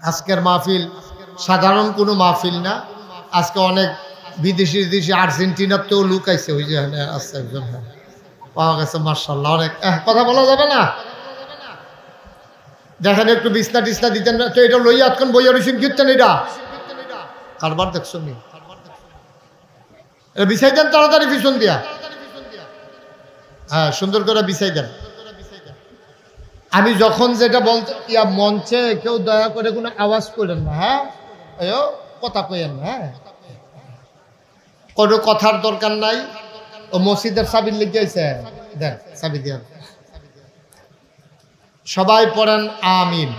আজকের মাহফিল সাধারণ কোনো মাহফিল না। আজকে অনেক বিদেশি আর্জেন্টিনাতেও লোক আইছে, ওই যে আছে একজন পাওয়া গেছে, মার্শাল্লাহ। অনেক কথা বলা যাবে না, দেখেন একটু বিছনা টিছনা দিতেন তো, এটা লইয়া এতক্ষণ বইয়া রইছেন কীর্তেন, এটা কারবার দেখছো নি, এটা বিছাই দেন তাড়াতাড়ি পিছন দিয়া, হ্যাঁ সুন্দর করে বিছাই দেন। আমি যখন যেটা বলতে ইয়া মঞ্চে কেউ দয়া করে কোনো আওয়াজ করেন না, হ্যাঁ কথা কইেন না, হ্যাঁ কোনো কথার দরকার নাই। ও মসজিদের চাবির লিখে আছে, দেন চাবি দিয়ে সবাই পড়েন আমিন।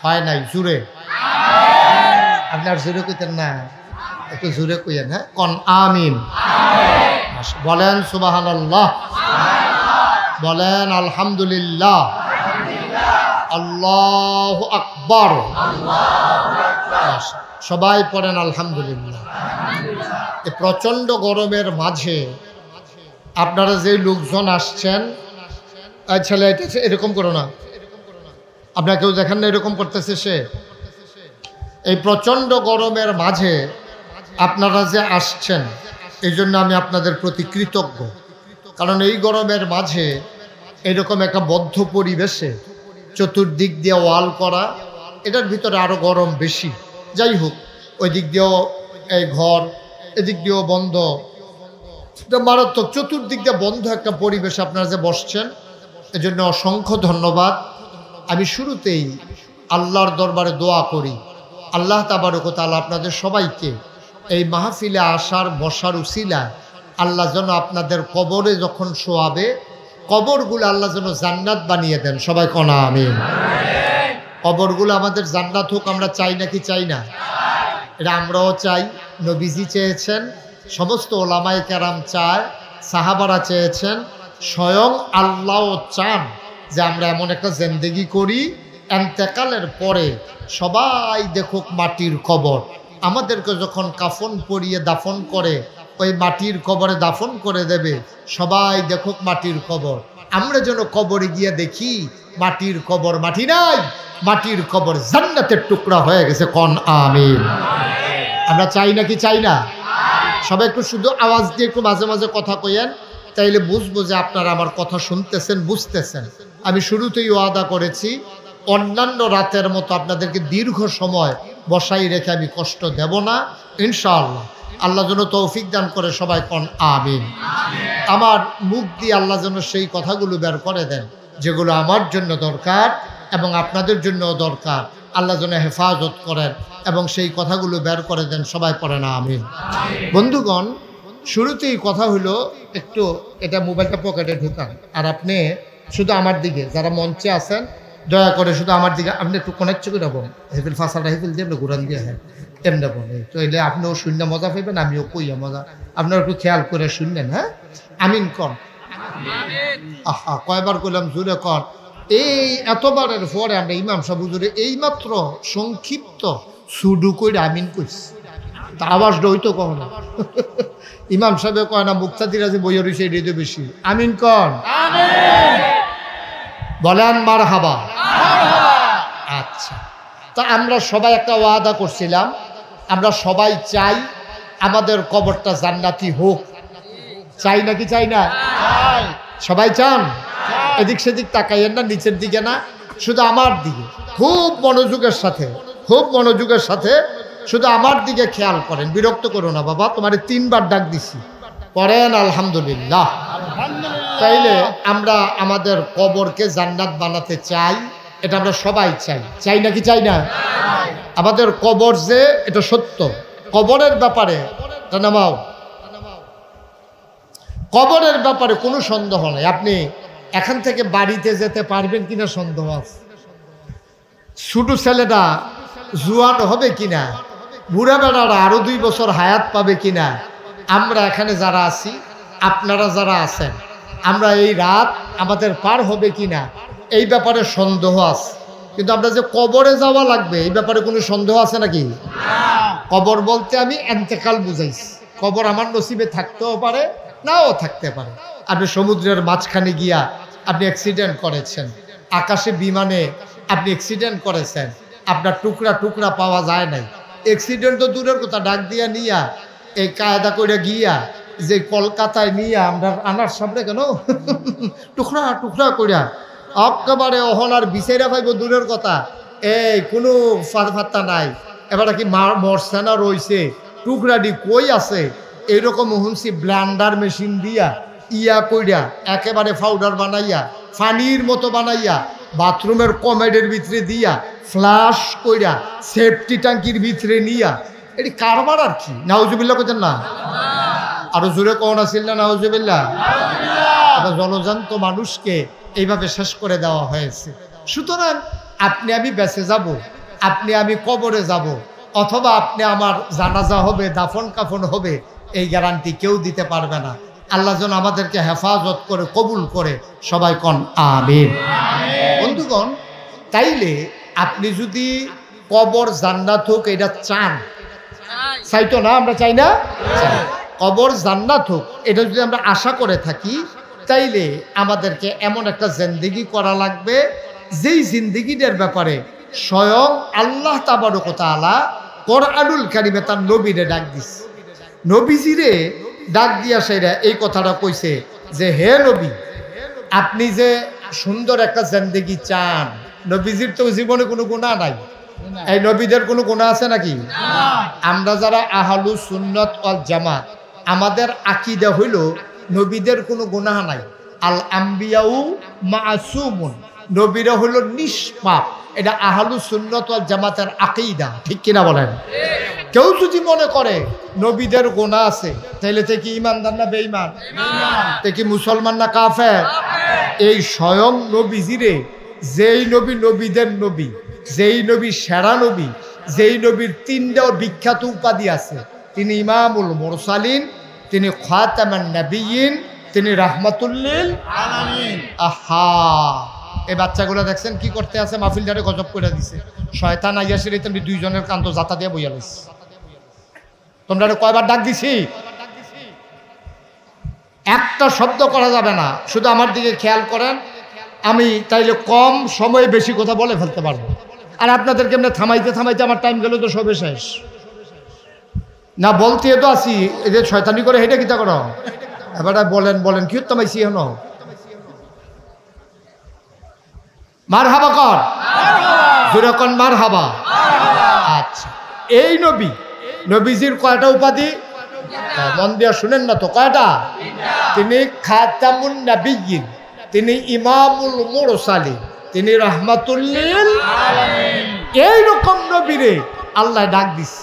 হয় নাই জুড়ে, আপনার জুড়ে কইতেন না, একটু জুড়ে কইেন, হ্যাঁ কন আমিন। বলেন সুবহানাল্লাহ, বলেন আলহামদুলিল্লাহ, আল্লাহু আকবার। সবাই পড়েন আলহামদুলিল্লাহ। এই প্রচন্ড গরমের মাঝে আপনারা যে লোকজন আসছেন, ছেলে এরকম করো না, আপনারা কেউ দেখেন না এরকম করতেছে সে। এই প্রচন্ড গরমের মাঝে আপনারা যে আসছেন, এই জন্য আমি আপনাদের প্রতি কৃতজ্ঞ। কারণ এই গরমের মাঝে এরকম একটা বদ্ধ পরিবেশে চতুর্দিক দিয়ে ওয়াল করা, এটার ভিতরে আরো গরম বেশি। যাই হোক, ওই দিক দিয়েও এই ঘর, এদিক দিয়েও বন্ধ, মারাত্মক চতুর্দিক দিয়ে বন্ধ একটা পরিবেশ আপনারা যে বসছেন, এজন্য অসংখ্য ধন্যবাদ। আমি শুরুতেই আল্লাহর দরবারে দোয়া করি, আল্লাহ তাবারক ওয়া তাআলা আপনাদের সবাইকে এই মাহফিলে আসার বসার উসিলায় আল্লাহ যেন আপনাদের কবরে যখন শোয়াবে, কবরগুলো আল্লাহ যেন জান্নাত বানিয়ে দেন। সবাই কনা আমিন। কবরগুলো আমাদের জান্নাত হোক, আমরা চাই নাকি চাই না? এটা আমরাও চাই, নবীজি চেয়েছেন, সমস্ত ওলামায়ে কেরাম চায়, সাহাবারা চেয়েছেন, স্বয়ং আল্লাহও চান যে আমরা এমন একটা জিন্দেগি করি, ইন্তেকালের পরে সবাই দেখুক মাটির কবর। আমাদেরকে যখন কাফন পরিয়ে দাফন করে ওই মাটির কবরে দাফন করে দেবে, সবাই দেখুক মাটির কবর। আমরা যেন কবরে গিয়ে দেখি মাটির কবর মাটি নাই, মাটির কবর জান্নাতের টুকরা হয়ে গেছে। কোন আমিন। আমরা চাই নাকি চাই না? সবাই একটু শুধু আওয়াজ দিয়ে একটু মাঝে মাঝে কথা কইেন, তাইলে বুঝবো যে আপনারা আমার কথা শুনতেছেন, বুঝতেছেন। আমি শুরুতেই ওয়াদা করেছি, অন্যান্য রাতের মতো আপনাদেরকে দীর্ঘ সময় বসাই রেখে আমি কষ্ট দেব না, ইনশাআল্লাহ। আল্লাহ যেন তৌফিক দান করে, সবাই কোন আমিন। আমার মুখ দিয়ে আল্লাহ যেন সেই কথাগুলো বের করে দেন যেগুলো আমার জন্য দরকার এবং আপনাদের জন্য দরকার। আল্লাহ যেন হেফাজত করেন এবং সেই কথাগুলো বের করে দেন। সবাই পড়েন আমিন। বন্ধুগণ, শুরুতেই কথা হলো, একটু এটা মোবাইলটা পকেটে ঢুকান, আর আপনি শুধু আমার দিকে, যারা মঞ্চে আছেন দয়া করে শুধু আমার দিকে আপনি একটু কানেক্ট করে দেবেন। হেফিল ফাঁসাটা হেফিল দিয়ে ঘুরান দিয়ে, হ্যাঁ এমনি বলে তো, এলে আপনিও শূন্য মজা পাইবেন, আমিও কইয়া মজা। আপনারা একটু খেয়াল করে শুনলেন, হ্যাঁ আমিন কন। আহা, কয়বার করলাম, জুড়ে কন। এই এতবারের পরে আমরা ইমাম সাহেব হুজুরে এইমাত্র সংক্ষিপ্ত সুডু কইরা আমিন কইছি, তা আওয়াজটা হইতো কখনো। ইমাম সাহেব কয় না, মুক্তাদিরা যে বইয়ের হইছে এটাই বেশি। আমিন কন, বলেন মারহাবা। আচ্ছা, তা আমরা সবাই একটা ওয়াদা করছিলাম, আমরা সবাই চাই আমাদের কবরটা জান্নাতি হোক। চাই নাকি চাই না? সবাই চান? এদিক সেদিক তাকাইয়েন না, নিচের দিকে না, শুধু আমার দিকে খুব মনোযোগের সাথে, খুব মনোযোগের সাথে শুধু আমার দিকে খেয়াল করেন। বিরক্ত করো না বাবা, তোমার 3 বার ডাক দিছি, পড়েন আলহামদুলিল্লাহ। তাইলে আমরা আমাদের কবরকে জান্নাত বানাতে চাই, এটা আমরা সবাই চাই। চাই নাকি চাই না? আমাদের কবর যে এটা সত্য, কবরের ব্যাপারে নামাও, কবরের ব্যাপারে কোনো সন্দেহ নাই। আপনি এখান থেকে বাড়িতে যেতে পারবেন কিনা সন্দেহ আছে। ছোট ছেলেটা জুয়ান হবে কিনা, বুড়া বেড়ারা আরো 2 বছর হায়াত পাবে কিনা, আমরা এখানে যারা আছি, আপনারা যারা আছেন, আমরা এই রাত আমাদের পার হবে কিনা, এই ব্যাপারে সন্দেহ আছে। কিন্তু আমরা যে কবরে যাওয়া লাগবে, এই ব্যাপারে কোনো সন্দেহ আছে নাকি? কবর বলতে আমি ইন্তেকাল বুঝাইছি। কবর আমার নসিবে থাকতেও পারে, নাও থাকতে পারে। আপনি সমুদ্রের মাঝখানে গিয়া আপনি অ্যাক্সিডেন্ট করেছেন, আকাশে বিমানে আপনি অ্যাক্সিডেন্ট করেছেন, আপনার টুকরা টুকরা পাওয়া যায় নাই। অ্যাক্সিডেন্ট তো দূরের কথা, ডাক দিয়া নিয়া এই কায়দা করে গিয়া যে কলকাতায় নিয়ে আমরা আনার সামনে কেন টুকরা টুকরা করিয়া একেবারে অহনার বিচাইরা পাইব দূরের কথা, এই কোনো ফাত্তা নাই। এবারে কি মরছে না রইছে, টুকরাটি কই আছে, এইরকম শুনছি ব্লান্ডার মেশিন দিয়া ইয়া কইরা একেবারে পাউডার বানাইয়া পানির মতো বানাইয়া বাথরুমের কমেডের ভিতরে দিয়া ফ্লাশ কইরা সেফটি ট্যাঙ্কির ভিতরে নিয়া, এটি কারবার আর কি। নাউজুবিল্লাহ কইতেন না? আরো জোরে কোন আছিল না নাউজুবিল্লাহ? জলজান্ত মানুষকে এইভাবে শেষ করে দেওয়া হয়েছে। সুতরাং আপনি আমি বেঁচে যাব, আপনি আমি কবরে যাব, অথবা আপনি আমার জানাজা হবে, দাফন কাফন হবে, এই গ্যারান্টি কেউ দিতে পারবে না। আল্লাহ যেন আমাদেরকে হেফাজত করে কবুল করে, সবাই কন আমিন। বন্ধুগণ, তাইলে আপনি যদি কবর জান্নাত হোক এটা চান, চাইতো না? আমরা চাই না? কবর জান্নাত হোক এটা যদি আমরা আশা করে থাকি, তাইলে আমাদেরকে এমন একটা জিন্দেগি করা লাগবে যেই জিন্দেগিটার ব্যাপারে স্বয়ং আল্লাহ তাবারক ওয়া তাআলা কোরআনুল কারীমে তার নবীরে ডাক দিছে। নবীজিরে ডাক দিয়া সেরা এই কথাটা কইছে যে, হে নবী, আপনি যে সুন্দর একটা জিন্দেগি চান, নবীজির তো জীবনে কোনো গুনাহ নাই, এই নবীদের কোনো গুনাহ আছে নাকি? আমরা যারা আহলুস সুন্নাত ওয়াল জামাত, আমাদের আকীদা হইল নবীদের কোনো গুনাহ নাই। আল আম্বিয়াউ মাসুমুন, নবীরা হলো নিষ্পাপ। এটা আহলুস সুন্নাত ওয়াল জামাতের আকীদা, ঠিক কিনা বলেন? কেউ যদি মনে করে নবীদের গুনাহ আছে, তাহলে তে কি ঈমানদার না বেঈমান? তে কি মুসলমান না কাফের? এই স্বয়ং নবীজিরে, যেই নবী নবীদের নবী, যেই নবী সেরা নবী, যেই নবীর তিনটা বিখ্যাত উপাধি আছে, তিনি ইমামুল মুরসালিন, তিনি খাতামান নবিয়্যিন, তিনি রাহমাতুল লিল আলামিন। আহা, এই বাচ্চাগুলো দেখছেন কি করতে আছে, মাহফিলটারে গজব করে দিছে। শয়তান আইয়াসির তুমি দুইজনের কান্ত জাতা দিয়ে বইয়া লইছে। তোমরা কয়বার ডাক দিছি? একটা শব্দ করা যাবে না, শুধু আমার দিকে খেয়াল করেন। আমি তাইলে কম সময়ে বেশি কথা বলে ফেলতে পারবো, আর আপনাদেরকে এমনি থামাইতে থামাইতে আমার টাইম গেল তো সবে শেষ। না বলতে তো আসি, এদের শয়তানি করে হেঁটে কিতা করো। এবার বলেন বলেন কি থামাইছি হন? মার হাবা কর, যেরকম মার হাবা। আচ্ছা, এই নবী, নবীজির কয়টা উপাধি? মন দিয়া শুনেন না তো, কয়টা? তিনি খাতামুন নবিয়্যিন, তিনি ইমামুল মুরসালিন, তিনি রাহমাতুল লিল আলামিন। এইরকম নবীরে আল্লাহ ডাক দিছে।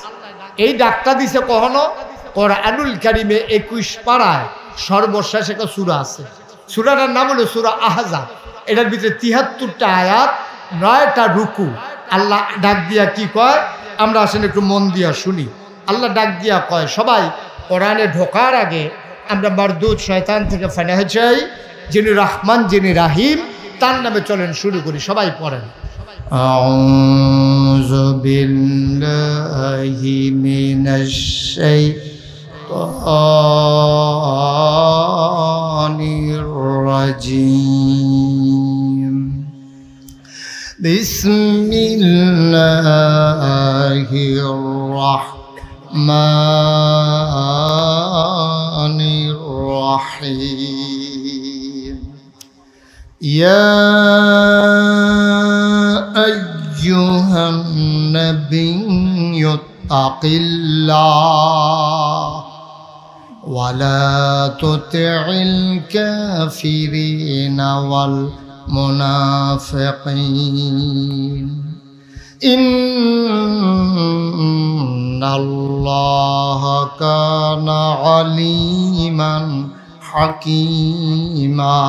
এই ডাকটা দিছে কখনো কোরআনুল কারীমে 21 পারায় সর্বশেষ একটা সূরা আছে। সূরাটার নাম হলো সূরা আহজাব। এটার ভিতরে 73টা আয়াত, 9টা রুকু। আল্লাহ ডাক দিয়া কি কয় আমরা আসলে একটু মন দিয়া শুনি। আল্লাহ ডাক দিয়া কয়, সবাই কোরআনে ঢোকার আগে আমরা মারদুদ শয়তান থেকে ফানাহ চাই, যিনি রহমান যিনি রাহিম, তার নামে চলেন শুরু করি। সবাই পড়েন। আউযু বিল্লাহি মিনাশ শাইতানির রাজীম। বিসমিল্লাহির রাহমানির রাহিম। ইয়া আইয়ুহান নাবিয়্যু তাকিল্লাহ ওয়া লা তুতি'ল কাফিরিনা ওয়াল মুনাফিকিন ইন্নাল্লাহা কানা আলিমান হাকীমা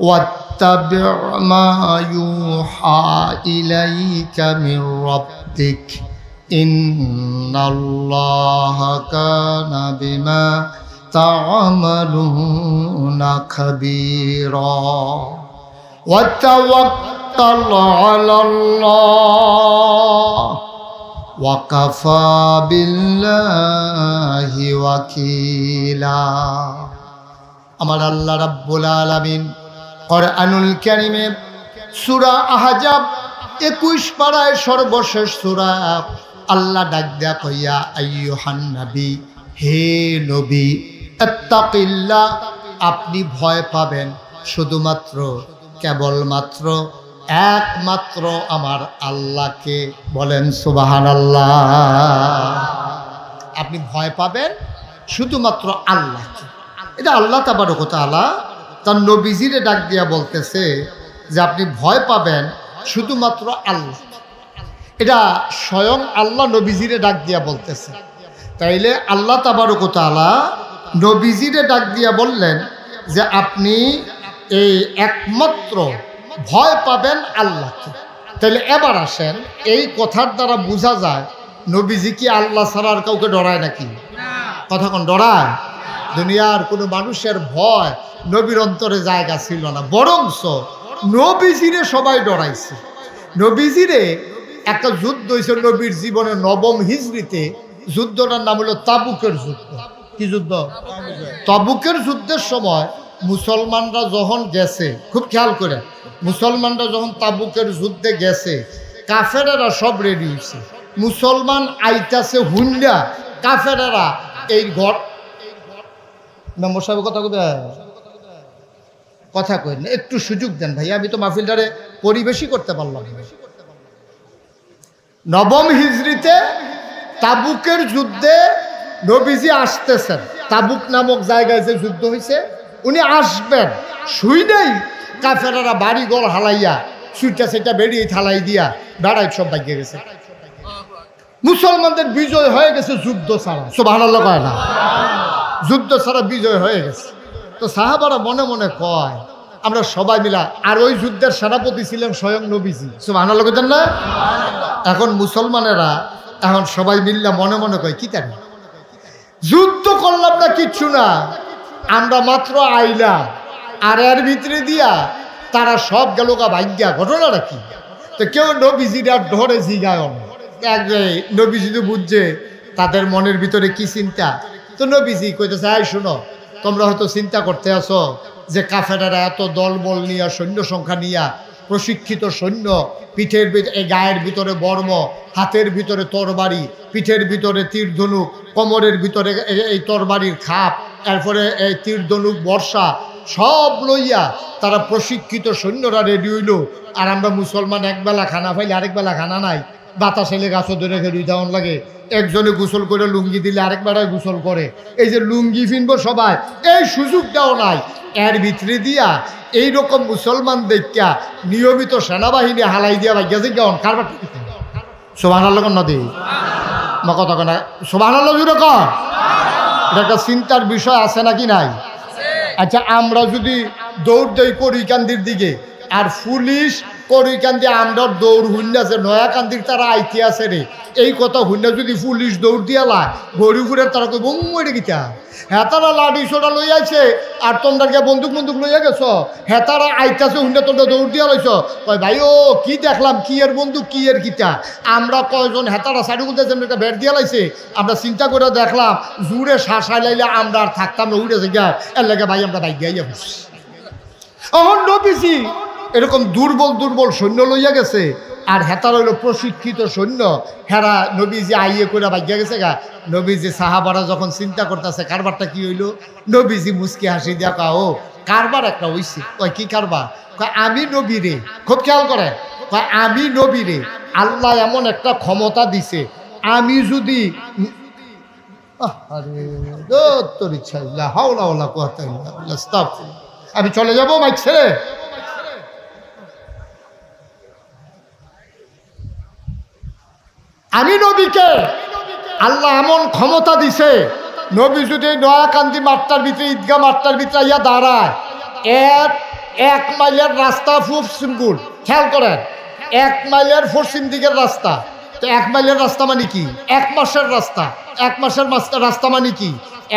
واتبع ما يوحى إليك من ربك إن الله كان بما تعملون خبيرا وتوكل على الله وكفى بالله وكيلا। আমার আল্লাহ রাব্বুল আলামিন কোরআনুল কারীমে সূরা আহজাব 21 পারায় সর্বশেষ সূরা আল্লাহ ডাক দেয়া কইয়া আইয়ুহান নবী, হে নবী, ইত্তাকিল্লাহ, আপনি ভয় পাবেন শুধুমাত্র কেবলমাত্র একমাত্র আমার আল্লাহকে। বলেন সুবহানাল্লাহ। আপনি ভয় পাবেন শুধুমাত্র আল্লাহকে। এটা আল্লাহ তাবারক ওয়া তাআলা তার নবীজিরে ডাক দিয়া বলতেছে যে আপনি ভয় পাবেন শুধুমাত্র আল্লাহ। এটা স্বয়ং আল্লাহ নবীজিরে ডাক দিয়া বলতেছে। তাইলে আল্লাহ তাবারক ওয়া তাআলা নবীজিরে ডাক দিয়া বললেন যে আপনি এই একমাত্র ভয় পাবেন আল্লাহকে। তাহলে এবার আসেন, এই কথার দ্বারা বোঝা যায় নবীজি কি আল্লাহ ছাড়া আর কাউকে ডরায় নাকি? কথা কোন ডরায়? দুনিয়ার কোনো মানুষের ভয় নবীর অন্তরে জায়গা ছিল না, বরংস নবীজিরে সবাই ডরাইছে। নবীজিরে একটা যুদ্ধ হয়েছে নবীর জীবনে 9ম হিজরিতে। যুদ্ধটার নাম হলো তাবুকের যুদ্ধ। কি যুদ্ধ? তাবুকের যুদ্ধের সময় মুসলমানরা যখন গেছে, খুব খেয়াল করে, মুসলমানরা যখন তাবুকের যুদ্ধে গেছে, কাফেরেরা সব রেডি হয়েছে। মুসলমান আইতাছে হুন্ডা, কাফেরেরা এই ঘর মেম্বার সাহেব কথা কবে কথা কই না, একটু সুযোগ দেন ভাই, আমি তো মাহফিলটারে পরিবেশই করতে পারলাম না। 9ম হিজরিতে তাবুকের যুদ্ধে নবীজি আসতেছেন। তাবুক নামক জায়গায় যে যুদ্ধ হয়েছে, উনি আসবেন, শুই নেই কাফেরেরা বাড়িঘর হালাইয়া সুইটা সেটা বেরিয়ে থালাই দিয়া বেড়াই সব ভাগ্যে গেছে। মুসলমানদের বিজয় হয়ে গেছে যুদ্ধ ছাড়া। সুবহানাল্লাহ কয় না? যুদ্ধ ছাড়া বিজয় হয়ে গেছে। তো সাহাবারা মনে মনে কয় আমরা সবাই মিলা, আর ওই যুদ্ধের সেনাপতি ছিলেন স্বয়ং নবীজি। সুবহানাল্লাহ কইতেন না? এখন মুসলমানেরা এখন সবাই মিল্লা মনে মনে কয় কি তার যুদ্ধ করলাম না, কিচ্ছু না, আমরা মাত্র আইলাম, আর এর ভিতরে দিয়া তারা সব গেল গা ভাগ্যা। ঘটনাটা কি? তো কেউ নবীজিরা ধরে জিগায় নবীজি তো বুঝছে তাদের মনের ভিতরে কি চিন্তা। তো নবীজি কইতেছে, আই শোনো, তোমরা হয়তো চিন্তা করতে আসো যে কাফেরেরা এত দলবল নিয়া, সৈন্য সংখ্যা নিয়া, প্রশিক্ষিত সৈন্য, পিঠের ভিতরে গায়ের ভিতরে বর্ম, হাতের ভিতরে তরবারি, পিঠের ভিতরে তীর ধনুক, কোমরের ভিতরে এই তরবারির খাপ, এরপরে এই তীর ধনুক বর্ষা সব লইয়া তারা প্রশিক্ষিত সৈন্যরা রেডি হইল। আর আমরা মুসলমান একবেলা খানা পাইলে আরেক বেলা খানা নাই, বাতাস এলে গাছও ধরে ঘেরি দেওয়ান লাগে, একজনে গোসল করে লুঙ্গি দিলে আরেক বেড়ায় গোসল করে, এই যে লুঙ্গি ফিনবো সবাই, এই সুযোগটাও নাই। এর ভিতরে দিয়া এইরকম মুসলমান দেখা নিয়মিত সেনাবাহিনী হালাই দিয়া ভাগ্যাছে কেমন কারবার। সুবহানাল্লাহ নদী মা কথা কনা, সুবহানাল্লাহ জুড়ে কর। এটা একটা চিন্তার বিষয় আছে নাকি নাই? আচ্ছা, আমরা যদি দৌড় দেই করিকান্দির দিকে, আর পুলিশ করিকান্দি আমরা দৌড় হুন্ডাছে নয়াকান্দির তারা আইতে আছে রে, এই কথা হুন্ডা যদি পুলিশ দৌড় দিয়ালা গরিপুরের তারা কই বঙ্গড়ে গিতা, হ্যাঁ তারা লাঠি সোটা লই আইছে আর তোমরা কে বন্দুক বন্দুক লইয়া গেছ, হ্যাঁ তারা আইতাছে হুন্ডা তোমরা দৌড় দিয়া লইছ। কয় ভাই ও কি দেখলাম, কি এর বন্দুক কি এর গিতা, আমরা কয়জন হেতারা সাইডে গুলতে একটা ব্যাট দিয়া লাইছে, আমরা চিন্তা করে দেখলাম জুড়ে শাসাই লাইলে আমরা আর থাকতাম না, উঠেছে গা এর লেগে ভাই আমরা বাইক গাইয়া বসছি। অহন নবীজি এরকম দুর্বল দুর্বল সৈন্য লইয়া গেছে, আর হেতার হইল প্রশিক্ষিত সৈন্য, হেরা নবীজি আইয়ে করে ভাগ্যা গেছে গা। নবীজি সাহাবারা যখন চিন্তা করতেছে কারবারটা কি হইল, নবীজি মুস্কি হাসি দিয়া কা ও কারবার একটা হইছে। কয় কি কারবার? কয় আমি নবীরে, খুব খেয়াল করে, কয় আমি নবীরে আল্লাহ এমন একটা ক্ষমতা দিছে, আমি যদি তোর ইচ্ছা হাওলা হাওলা কথা আমি চলে যাবো মাইক ছেড়ে। আমি নবীকে আল্লাহ এমন ক্ষমতা দিছে, নবী যদি নয়াকান্দি মাঠটার ভিতরে, ঈদগাহ মাঠটার ভিতরে ইয়া দাঁড়ায়, 1 মাইলের রাস্তা খুব সিম্পল, খেয়াল করেন, 1 মাইলের পশ্চিম দিকের রাস্তা। তো 1 মাইলের রাস্তা মানে কি? 1 মাসের রাস্তা। 1 মাসের রাস্তা মানে কি?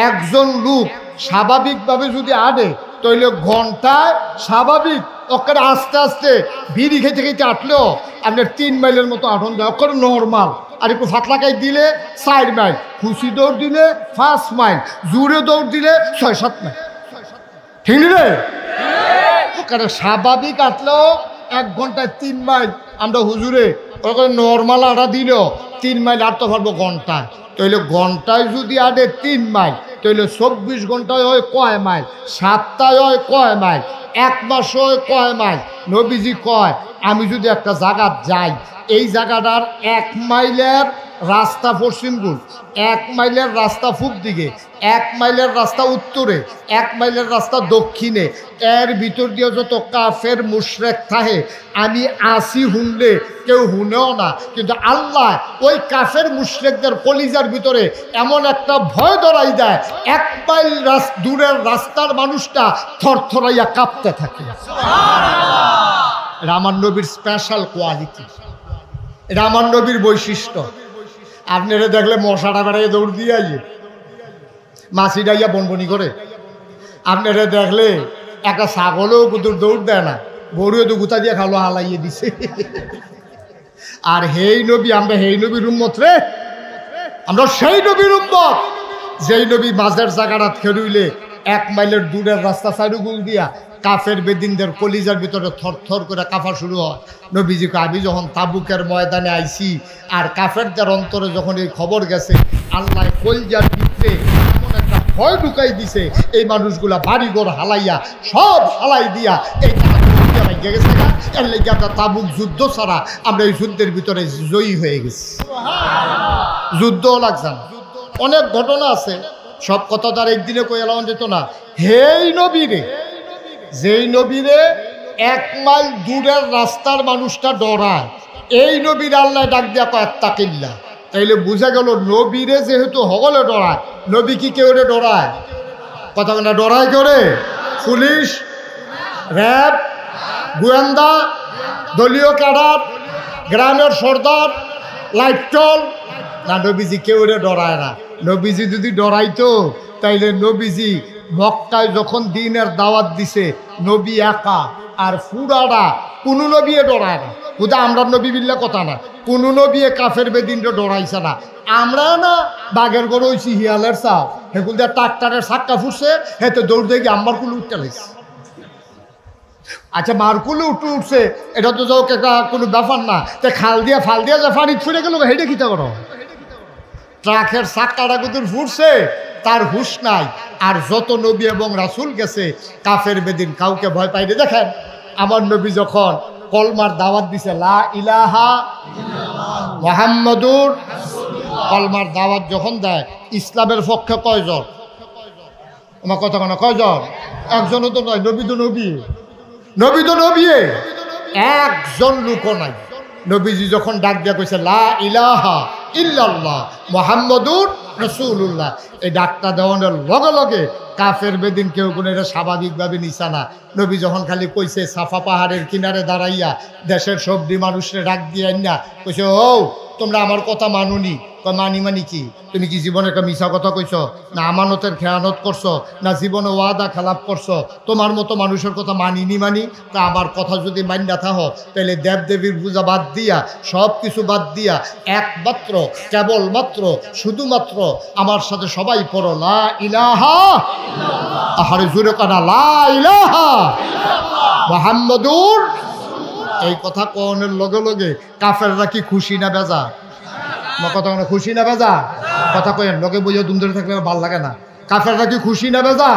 একজন লোক স্বাভাবিকভাবে যদি আনে তাহলে ঘন্টায় স্বাভাবিক ওকে আস্তে আস্তে বিড়ি খেতে খেতে আটলেও আপনার 3 মাইলের মতো আটন দেয়, ওকে নর্মাল। আর একটু ফাতলাকাই দিলে 4 মাইল, খুশি দৌড় দিলে 5 মাইল, জোরে দৌড় দিলে 6-7 মাইল, ঠিক রে? ওখানে স্বাভাবিক আটলেও 1 ঘন্টায় 3 মাইল। আমরা হুজুরে ওরকম নর্মাল আটা দিল 3 মাইল আটতে পারবো ঘন্টায়। তাইলে ঘন্টায় যদি আটে 3 মাইল, তাইলে 24 ঘন্টায় হয় কয় মাইল, সপ্তাহে হয় কয় মাইল, 1 মাস হয় কয় মাইল। নবীজি কয় আমি যদি একটা জায়গা যাই, এই জায়গাটার 1 মাইলের রাস্তা পশ্চিমপুর, 1 মাইলের রাস্তা পূব দিকে, 1 মাইলের রাস্তা উত্তরে, 1 মাইলের রাস্তা দক্ষিণে, এর ভিতর দিয়ে যত কাফের মুশরিক থাকে আমি আসি শুনলে কেউ শুনেও না, কিন্তু আল্লাহ ওই কাফের মুশরিকদের কলিজার ভিতরে এমন একটা ভয় ধরাই দেয়, 1 মাইল দূরের রাস্তার মানুষটা থরথরাইয়া কাঁপতে থাকে। এটা আমার নবীর স্পেশাল কোয়ালিটি, এটা আমার নবীর বৈশিষ্ট্য। আপনারা দেখলে মশাটা বেড়াইয়া দৌড় দিয়ে আইয়ে, মাছি ডাইয়া বনবনি করে। আপনারা দেখলে একটা ছাগলও কুতুর দৌড় দেয় না, গরুও তো গুতা দিয়ে খালো হালাইয়ে দিছে। আর হেই নবী, আমরা হেই নবীর উম্মত রে, আমরা সেই নবীর উম্মত যেই নবী মাঝের জায়গাটা খেলুইলে 1 মাইলের দূরের রাস্তা সাইডুগুল দিয়া কাফের বেদিনদের কলিজার ভিতরে থরথর করে কাফা শুরু হয়। নবীজিকে আমি যখন তাবুকের ময়দানে আইছি আর কাফেরদের অন্তরে যখন এই খবর গেছে, আল্লাহ কলিজার ভিতরে এমন একটা ভয় ঢুকাই দিছে, এই মানুষগুলা বাড়িঘর হালাইয়া সব হালাই দিয়া এই গেছে। এর লেগে আমরা তাবুক যুদ্ধ ছাড়া আমরা এই যুদ্ধের ভিতরে জয়ী হয়ে গেছি। যুদ্ধও লাগছে না, অনেক ঘটনা আছে, সব কথা তার একদিনে কই এলাম যেত না। হেই নবীরে, যেই নবীরে 1 মাইল দূরের রাস্তার মানুষটা ডরায়, এই নবীর আল্লাহ ডাক দিয়া কয় আত্তাকিল্লাহ। তাইলে বুঝা গেল নবীরে যেহেতু হগলে ডরায়, নবী কি কেউ রে ডরায়? কথা না ডরায় কেউ রে? পুলিশ, র্যাব, গোয়েন্দা, দলীয় ক্যাডার, গ্রামের সর্দার, লাইটল না, নবীজি কেউ রে ডরায় না। নবীজি যদি ডরাইতো তাইলে নবীজি মক্কায় যখন দিনের দাওয়াত দিছে, নবী একা আর ফুরারা কোনো নবী ডরায় না। বুঝা আমরা নবী বিল্লা কথা না, কোনো নবী কাফের বেদিনটা ডরাইছে না। আমরা না বাঘের গরু হয়েছি, হিয়ালের চাও হেগুল দিয়ে ট্রাক্টারের চাক্কা ফুটছে, হেতে দৌড় দিয়ে গিয়ে আমার কুলে উঠতে লাগছে। আচ্ছা মারকুলে উঠছে, এটা তো যাও কোনো ব্যাপার না। তে খাল দিয়া ফাল দিয়া যা পানি ফুটে গেল, হেঁটে কিতা করো? ট্রাকের চাক্কাটা কুতুর ফুটছে, তার হুশ নাই। আর যত নবী এবং রাসূল গেছে কাফের বেদিন কাউকে ভয় পাইনি। দেখেন আমার নবী যখন কলমার দাওয়াত দিছে, লা ইলাহা মুহাম্মাদুর, কলমার দাওয়াত যখন দেয়, ইসলামের পক্ষে কয়জন? আমার কথা কোনো কয়জন? একজনও তো নয়। নবী তো নবী, নবী তো নবী, একজন লোকও নাই। নবীজি যখন ডাক দিয়া কইছে লা ইলাহা ইল্লাল্লাহ মুহাম্মাদুর রাসূলুল্লাহ, এই ডাকটা দেওয়ানোর লগে লগে কাফের বেদিন কেউ কোনো এটা স্বাভাবিকভাবে নিছা না। নবী যখন খালি কইছে সাফা পাহাড়ের কিনারে দাঁড়াইয়া দেশের সবজি মানুষরে ডাক দিয়ে না কইছে, ও তোমরা আমার কথা মানুনি। মানি মানি কি? তুমি কি জীবনে একটা মিছা কথা কইছ, না আমানতের খেয়ানত করছো, না জীবনে ওয়াদা খেলাপ করছো? তোমার মতো মানুষের কথা মানিনি মানি। তা আমার কথা যদি মান্যা থাকো তাহলে দেবদেবীর পূজা বাদ দিয়া, সব কিছু বাদ দিয়া একমাত্র কেবলমাত্র শুধুমাত্র আমার সাথে সবাই পড়ো লা ইলাহা, আহারে জুড়ে কানা লা ইলাহা মুহাম্মাদুর। এই কথা কোনের লগে লগে কাফেররা কি খুশি না বেজা? কথা খুশি না বেজা? কথা কয়েন লগে বইয়া দুম ধরে থাকলে ভাল লাগে না। কাফেররা কি খুশি না বেজা?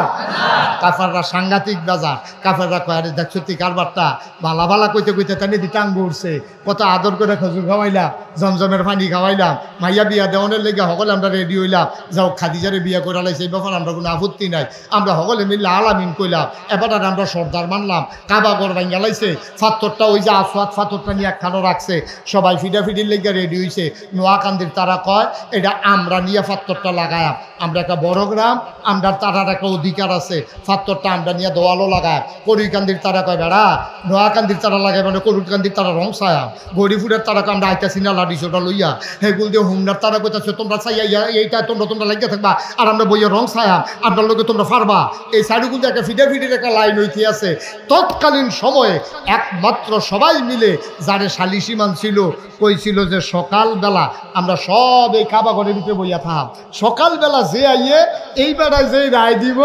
কাফেররা সাংঘাতিক বেজা। কাফেররা কয়, আরে দেখছো তুই কারবারটা ভালা ভালা কইতে কইতে তানি দিটাং উঠছে, কত আদর করে খজুর খাওয়াইলাম, জমজমের পানি খাওয়াইলাম, মাইয়া বিয়া দেওয়ানের লেগে সকলে আমরা রেডি হইলাম, যাও খাদিজারে বিয়া করে লাইছে, এই ব্যাপার আমরা কোনো আপত্তি নাই। আমরা সকলে মিললে আলামিন কইলাম, এবার আমরা সর্দার মানলাম, কাবা গড় ভাঙ্গা লাইছে, ফাত্তরটা ওই যে আসওয়াত ফাত্তরটা নিয়ে একখানো রাখছে, সবাই ফিডাফিডির লেগে রেডি হয়েছে। নোয়াকান্দির তারা কয় এটা আমরা নিয়ে ফাত্তরটা লাগায়াম, আমরা একটা বড় গ্রাম, আমরা তারার একটা অধিকার আছে, ফাত্তরটা আমরা নিয়ে দোয়ালও লাগায়। করিকান্দির তারা কয় বেড়া নোয়াকান্দির তারা লাগাই, মানে করিকান্দির তারা রং ছায়া, গরিপুরের তারাকে আমরা আইতাছি না লাডিস ওটা লইয়া, হেগুল দিয়ে হুমনার তারা কইতাছে তোমরা চাইয়া এইটা তোমরা লাগিয়ে থাকবা, আর আমরা বইয়া রং ছায়া, আপনার লোকে তোমরা পারবা। এই সাইডগুলো একটা ফিডাফিডির একটা লাইন হইতে আছে। তৎকালীন সময়ে একমাত্র সবাই মিলে যারে সালিসি মান ছিল, কইছিল যে সকালবেলা আমরা সব এই কাবা ঘরের ভিতরে বইয়া থাম, সকালবেলা যে আইয়ে এই বেড়ায় যে রায় দিব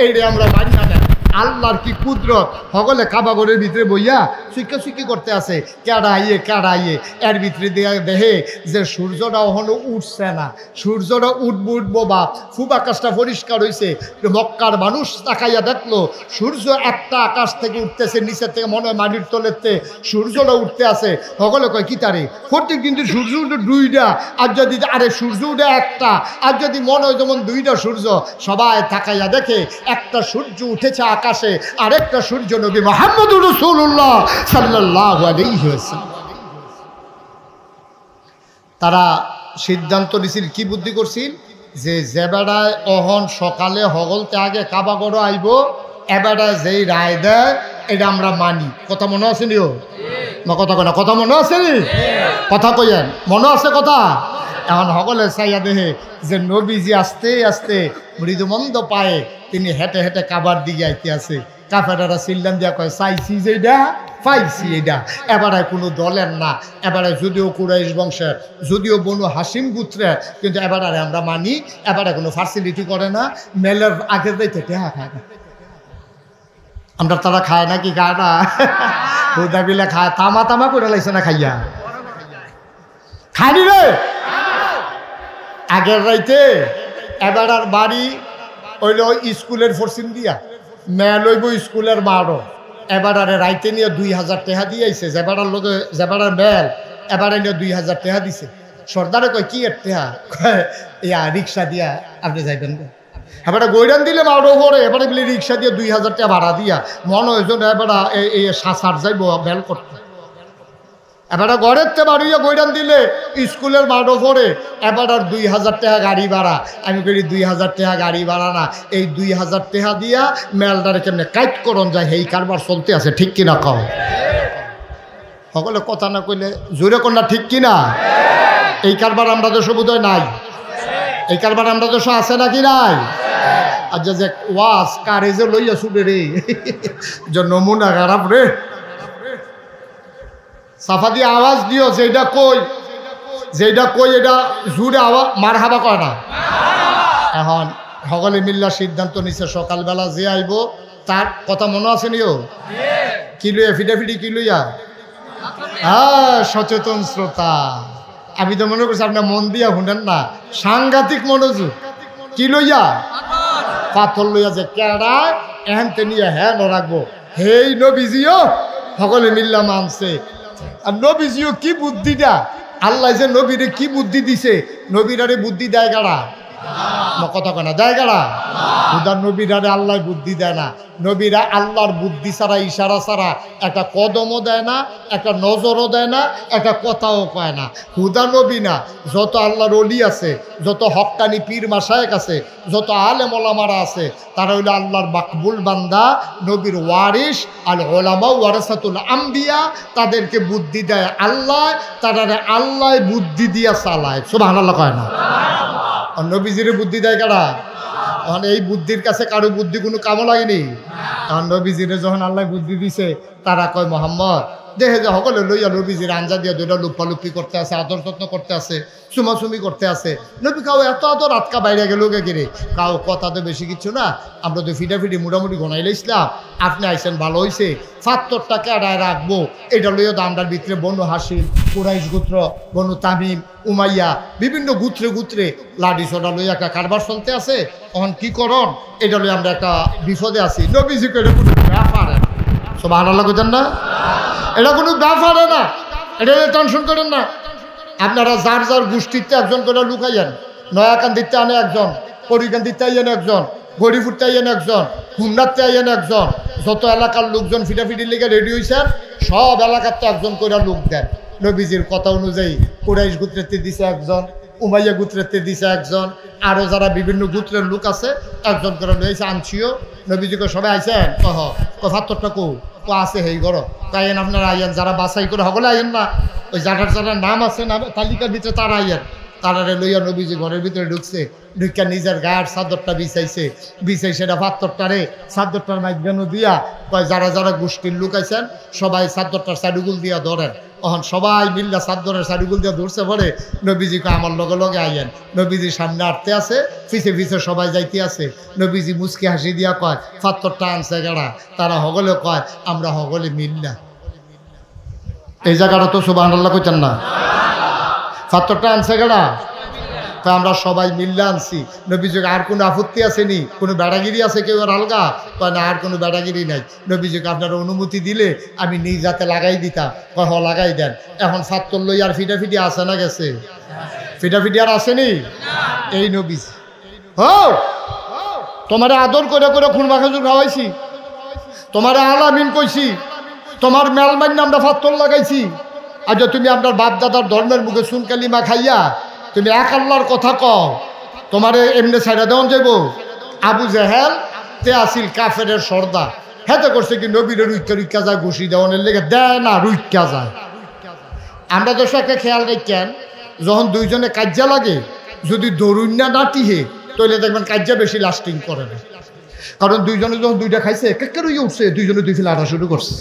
এইটা আমরা মানি না দেন, আল্লাহর কি কুদরত সকলে কাবাগরের ভিতরে বইয়া সুইকি করতে আছে কেড়াইয়ে এর ভিতরে দেহে যে সূর্যটা ওখানে উঠছে না, সূর্যটা উঠবো বা খুব আকাশটা পরিষ্কার হয়েছে। মক্কার মানুষ তাকাইয়া দেখলো সূর্য একটা আকাশ থেকে উঠতেছে, নিচের থেকে মনে হয় মাটির তলেতে সূর্যটা উঠতে আছে। সকলে কয় কি তারে প্রত্যেক কিন্তু সূর্য উঠে দুইটা, আর যদি আরে সূর্য উঠে একটা, আর যদি মনে হয় যেমন দুইটা সূর্য। সবাই তাকাইয়া দেখে একটা সূর্য উঠেছে আকাশে, আরেকটা সূর্য নবী মুহাম্মদুর রাসূলুল্লাহ সাল্লাল্লাহু আলাইহি ওয়াসাল্লাম। তারা সিদ্ধান্ত নিছিল, কি বুদ্ধি করছিল, যে বেড়ায় অহন সকালে হগলতে আগে কাবাগড় আইব, এবেড়ায় যেই রায় দেয় এটা আমরা মানি। কথা মনে আছে নিও না? কথা কয় না, কথা মনে আছে নি? কথা কইয়েন, মনে আছে কথা? এখন সকলে চাইয়া দেহে যে নবীজি আস্তে আস্তে মৃদুমন্দ পায়ে তিনি হেঁটে হেঁটে কাবার দিকে আইতে আছে। কাফেরারা চিল্লান দিয়া কয় চাইছি যেটা পাইছি এটা। এবারে কোনো দলের না, এবারে যদিও কুরাইশ বংশের, যদিও বনু হাসিম গোত্রের, কিন্তু এবারে আমরা মানি। এবারে কোনো ফার্সিলিটি করে না, মেলের আগে যাইতে টেহা খায় না। আমরা তারা খায় না, কি খায় না? হুদা বিলে খায়, তামা করে লাইছে না খাইয়া খায়নি রে। আগের রাইতে এবারার বাড়ি হইল স্কুলের ফরসিন দিয়া, মেয়ে লইব স্কুলের মারো। এবারে রাইতে নিয়ে 2000 টাকা দিয়েছে যেবারার লোকে, যেবারার মেল এবারে নিয়ে 2000 টাকা দিছে। সর্দারে কয় কি এর টাকা? ইয়া রিক্সা দিয়া আপনি যাইবেন। এবারে গৈরান দিলে মারো পরে, এবারে বলে রিক্সা দিয়ে 2000 টাকা ভাড়া দিয়া মনে হয়েছে এবারে এই সার যাইব বেল করতে। এবারে ঘরের তে বাড়িয়ে গৈরান দিলে স্কুলের মাঠও পড়ে, এবার আর 2000 টাকা গাড়ি ভাড়া। আমি করি 2000 টাকা গাড়ি ভাড়া না, এই 2000 টাকা দিয়া মেলদারে কেমনে কাইট করন যায়, এই কারবার চলতে আছে। ঠিক কিনা কও? সকলে কথা না কইলে জোরে কন্যা, ঠিক কিনা? এই কারবার আমরা দেশ বোধহয় নাই, এই কারবার আমরা দেশ আছে নাকি নাই? আচ্ছা যে ওয়াজ কারে যে লইয়া শুনে রে, যে নমুনা খারাপ রে। সাফা দিয়ে আওয়াজ দিও যেটা কই এটা জুড়ে আওয়াজ মার হাবা করে না। এখন সকলে মিল্লা সিদ্ধান্ত নিচ্ছে সকালবেলা যে আইব তার কথা মনে আছে নিও? কি লইয়া ফিটাফিটি কি লইয়া? হ্যাঁ, সচেতন শ্রোতা। আমি তো মনে করছি আপনার মন দিয়া শুনেন না, সাংঘাতিক মনোযোগ। কি লইয়া? পাথর লইয়া। যে কেডা এহেনতে নিয়ে হ্যাঁ রাখবো, হেই নবীজিও সকলে মিল্লা মানছে। আর নবীজিও কি বুদ্ধিটা, আল্লাহ যে নবীরে কি বুদ্ধি দিছে, নবীরারে বুদ্ধি দেয় গাড়া? কথা কয় না, দেয় গাড়া? উদার নবীরারে আল্লাহ বুদ্ধি দেয় না। নবীরা আল্লাহর বুদ্ধি ছাড়া, ইশারা ছাড়া একটা কদমও দেয় না, একটা নজরও দেয় না, একটা কথাও কয় না। হুদা নবী না, যত আল্লাহর ওলি আছে, যত হক্কানি পীর মাশায়েখ আছে, যত আলেম ওলামারা আছে, তারা হইল আল্লাহর মাকবুল বান্দা, নবীর ওয়ারিস। আল ওলামা ওয়ারাসাতুল আম্বিয়া, তাদেরকে বুদ্ধি দেয় আল্লাহ, তারা আল্লাহ বুদ্ধি দিয়া চালায়। সুবহানাল্লাহ কয় না? আর নবীজিরে বুদ্ধি দেয় কারা? তখন এই বুদ্ধির কাছে কারো বুদ্ধি কোনো কামও লাগেনি। তখন নবীজিরে যখন আল্লাহ বুদ্ধি দিছে, তারা কয় মোহাম্মদ দেখে যে সকলে লইয়া নবীজির আঞ্জা দিয়ে দুইটা লুপ্পালুপ্পি করতে আছে, আদর যত্ন করতে আছে, চুমাচুমি করতে আছে। নবী কাউ এত আদর আটকা বাইরে গেল গিরে, কাউ কথা তো বেশি কিছু না, আমরা তো ফিটাফিটি মোটামুটি গনাইলে ইসলাম, আপনি আইসেন ভালো হয়েছে, ৭০টাকে আড়ায় রাখবো। এটা লইয়া তো আমরার ভিতরে বনু হাসিম, কুরাইশ গোত্র, বনু তামিম, উমাইয়া, বিভিন্ন গোত্রে লাডি সোডা লইয়া একটা কারবার চলতে আছে। তখন কি করন, এটা লইয়া আমরা একটা বিপদে আছি। নবীজি করে কোনো ব্যাপার সুবহানাল্লাহ কইতেন না? এটা কোনো ব্যাপার না, এটা টেনশন করেন না। আপনারা যার যার গোষ্ঠীতে একজন করে লুকাইয়েন, নয়াকান্দিতে আনে একজন, পরিকান্দিতে আইয়েন একজন, গরিপুরতে আইয়েন একজন, হুমনাতে আইয়েন একজন। যত এলাকার লোকজন ফিটাফিটি লেগে রেডি হয়েছেন, সব এলাকার তো একজন করে লোক দেন। নবীজির কথা অনুযায়ী কুরাইশ গোত্রেতে দিছে একজন, উমাইয়া গোত্রেতে দিছে একজন, আরও যারা বিভিন্ন গোত্রের লোক আছে একজন করে লইছে আনছিও। নবীজিকে সবাই আইসেন, কহ ৭০টা কো আছে হেই ঘর তাইয়েন, আপনারা আইয়েন, যারা বাছাই করে সকলে আইয়েন না, ওই যারা যারা নাম আছে না তালিকার ভিতরে তারা আইয়েন। তারারে লইয়া নবীজি ঘরের ভিতরে ঢুকছে, ঢুকিয়া নিজের গায়ের চাদরটা বিছাইছে, সেটা ৭০টারে চাদরটার মাইগানো দিয়া কয় যারা যারা গোষ্ঠীর লোক আইছেন সবাই চাদরটার চাডুগুল দিয়া ধরেন। তখন সবাই মিল্লা চাদরের শাড়িগুল দিয়ে ধরছে পরে নবীজিকে আমার লগে লগে আইয়েন। নবীজি সামনে আটতে আছে, পিছে পিছে সবাই যাইতে আছে। নবীজি মুচকি হাসি দিয়া কয় পাথরটা আনছে গেড়া, তারা হগলে কয় আমরা হগলে মিল্লা। এই জায়গাটা তো সুবহানাল্লাহ কইতেন না? পাথরটা আনছে গেড়া, তা আমরা সবাই মিল্লা আনছি। নবীজিকে আর কোনো আপত্তি আসেনি? কোনো বেড়াগিরি আছে কেউ আর আলগা? কয় না, আর কোনো বেড়াগিরি নাই। নবীজিকে আপনারা অনুমতি দিলে আমি নিজ হাতে লাগাই দিতাম। কয় হ লাগাই দেন। এখন ফাত্তর লই আর ফিটাফিটি আসে না গেছে? ফিটাফিটি আর আসেনি? এই নবীজি তোমারে আদর করে করে খুরমা খেজুর খাওয়াইছি, তোমারে আলামিন কইছি, তোমার মেলমাইন আমরা ফাত্তর লাগাইছি। আজ তুমি আপনার বাপ দাদার ধর্মের মুখে সুন কালিমা খাইয়া তুমি এক আল্লাহর কথা কও, তোমারে এমনি ছাইড়া দেওয়া যাইব? আবু জেহেল তে আসিল কাফেরের সর্দার, হেতে করছে কি নবীর রুইকা যায় ঘুষি দেওয়ানের লেগে, দেয় না রুইকা যায়। আমরা তো একটা খেয়াল রাখেন, যখন দুইজনে কাজ্যা লাগে যদি দরুন্যা না টিহে তাহলে দেখবেন কাজ্যা বেশি লাস্টিং করে না। কারণ দুইজনে যখন দুইটা খাইছে একে রুইয়ে উঠছে, দুইজনে দুই ফেলে আটা শুরু করছে।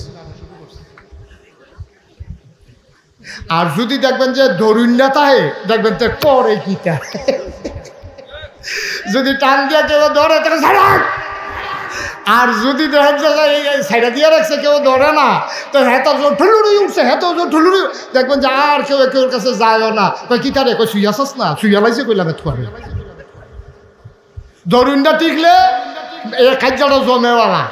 আর যদি দেখবেন যে দরুন্যা তাহে দেখবেন তো করে কিটা, যদি টান দিয়া কেউ ধরে তাকে ছাড়া, আর যদি দেখেন যে সাইডা দিয়ে রাখছে কেউ ধরে না তো হেতা ঠুলুড়ি উঠছে, হেতো ঠুলুড়ি দেখবেন যে আর কেউ কেউর কাছে যায়ও না। কই কিটা রে, কই শুই আসস না, শুইয়া লাইছে কইলাম এত করে। দরুন্যা টিকলে এ কাজ্যাটা জমেওয়ালা।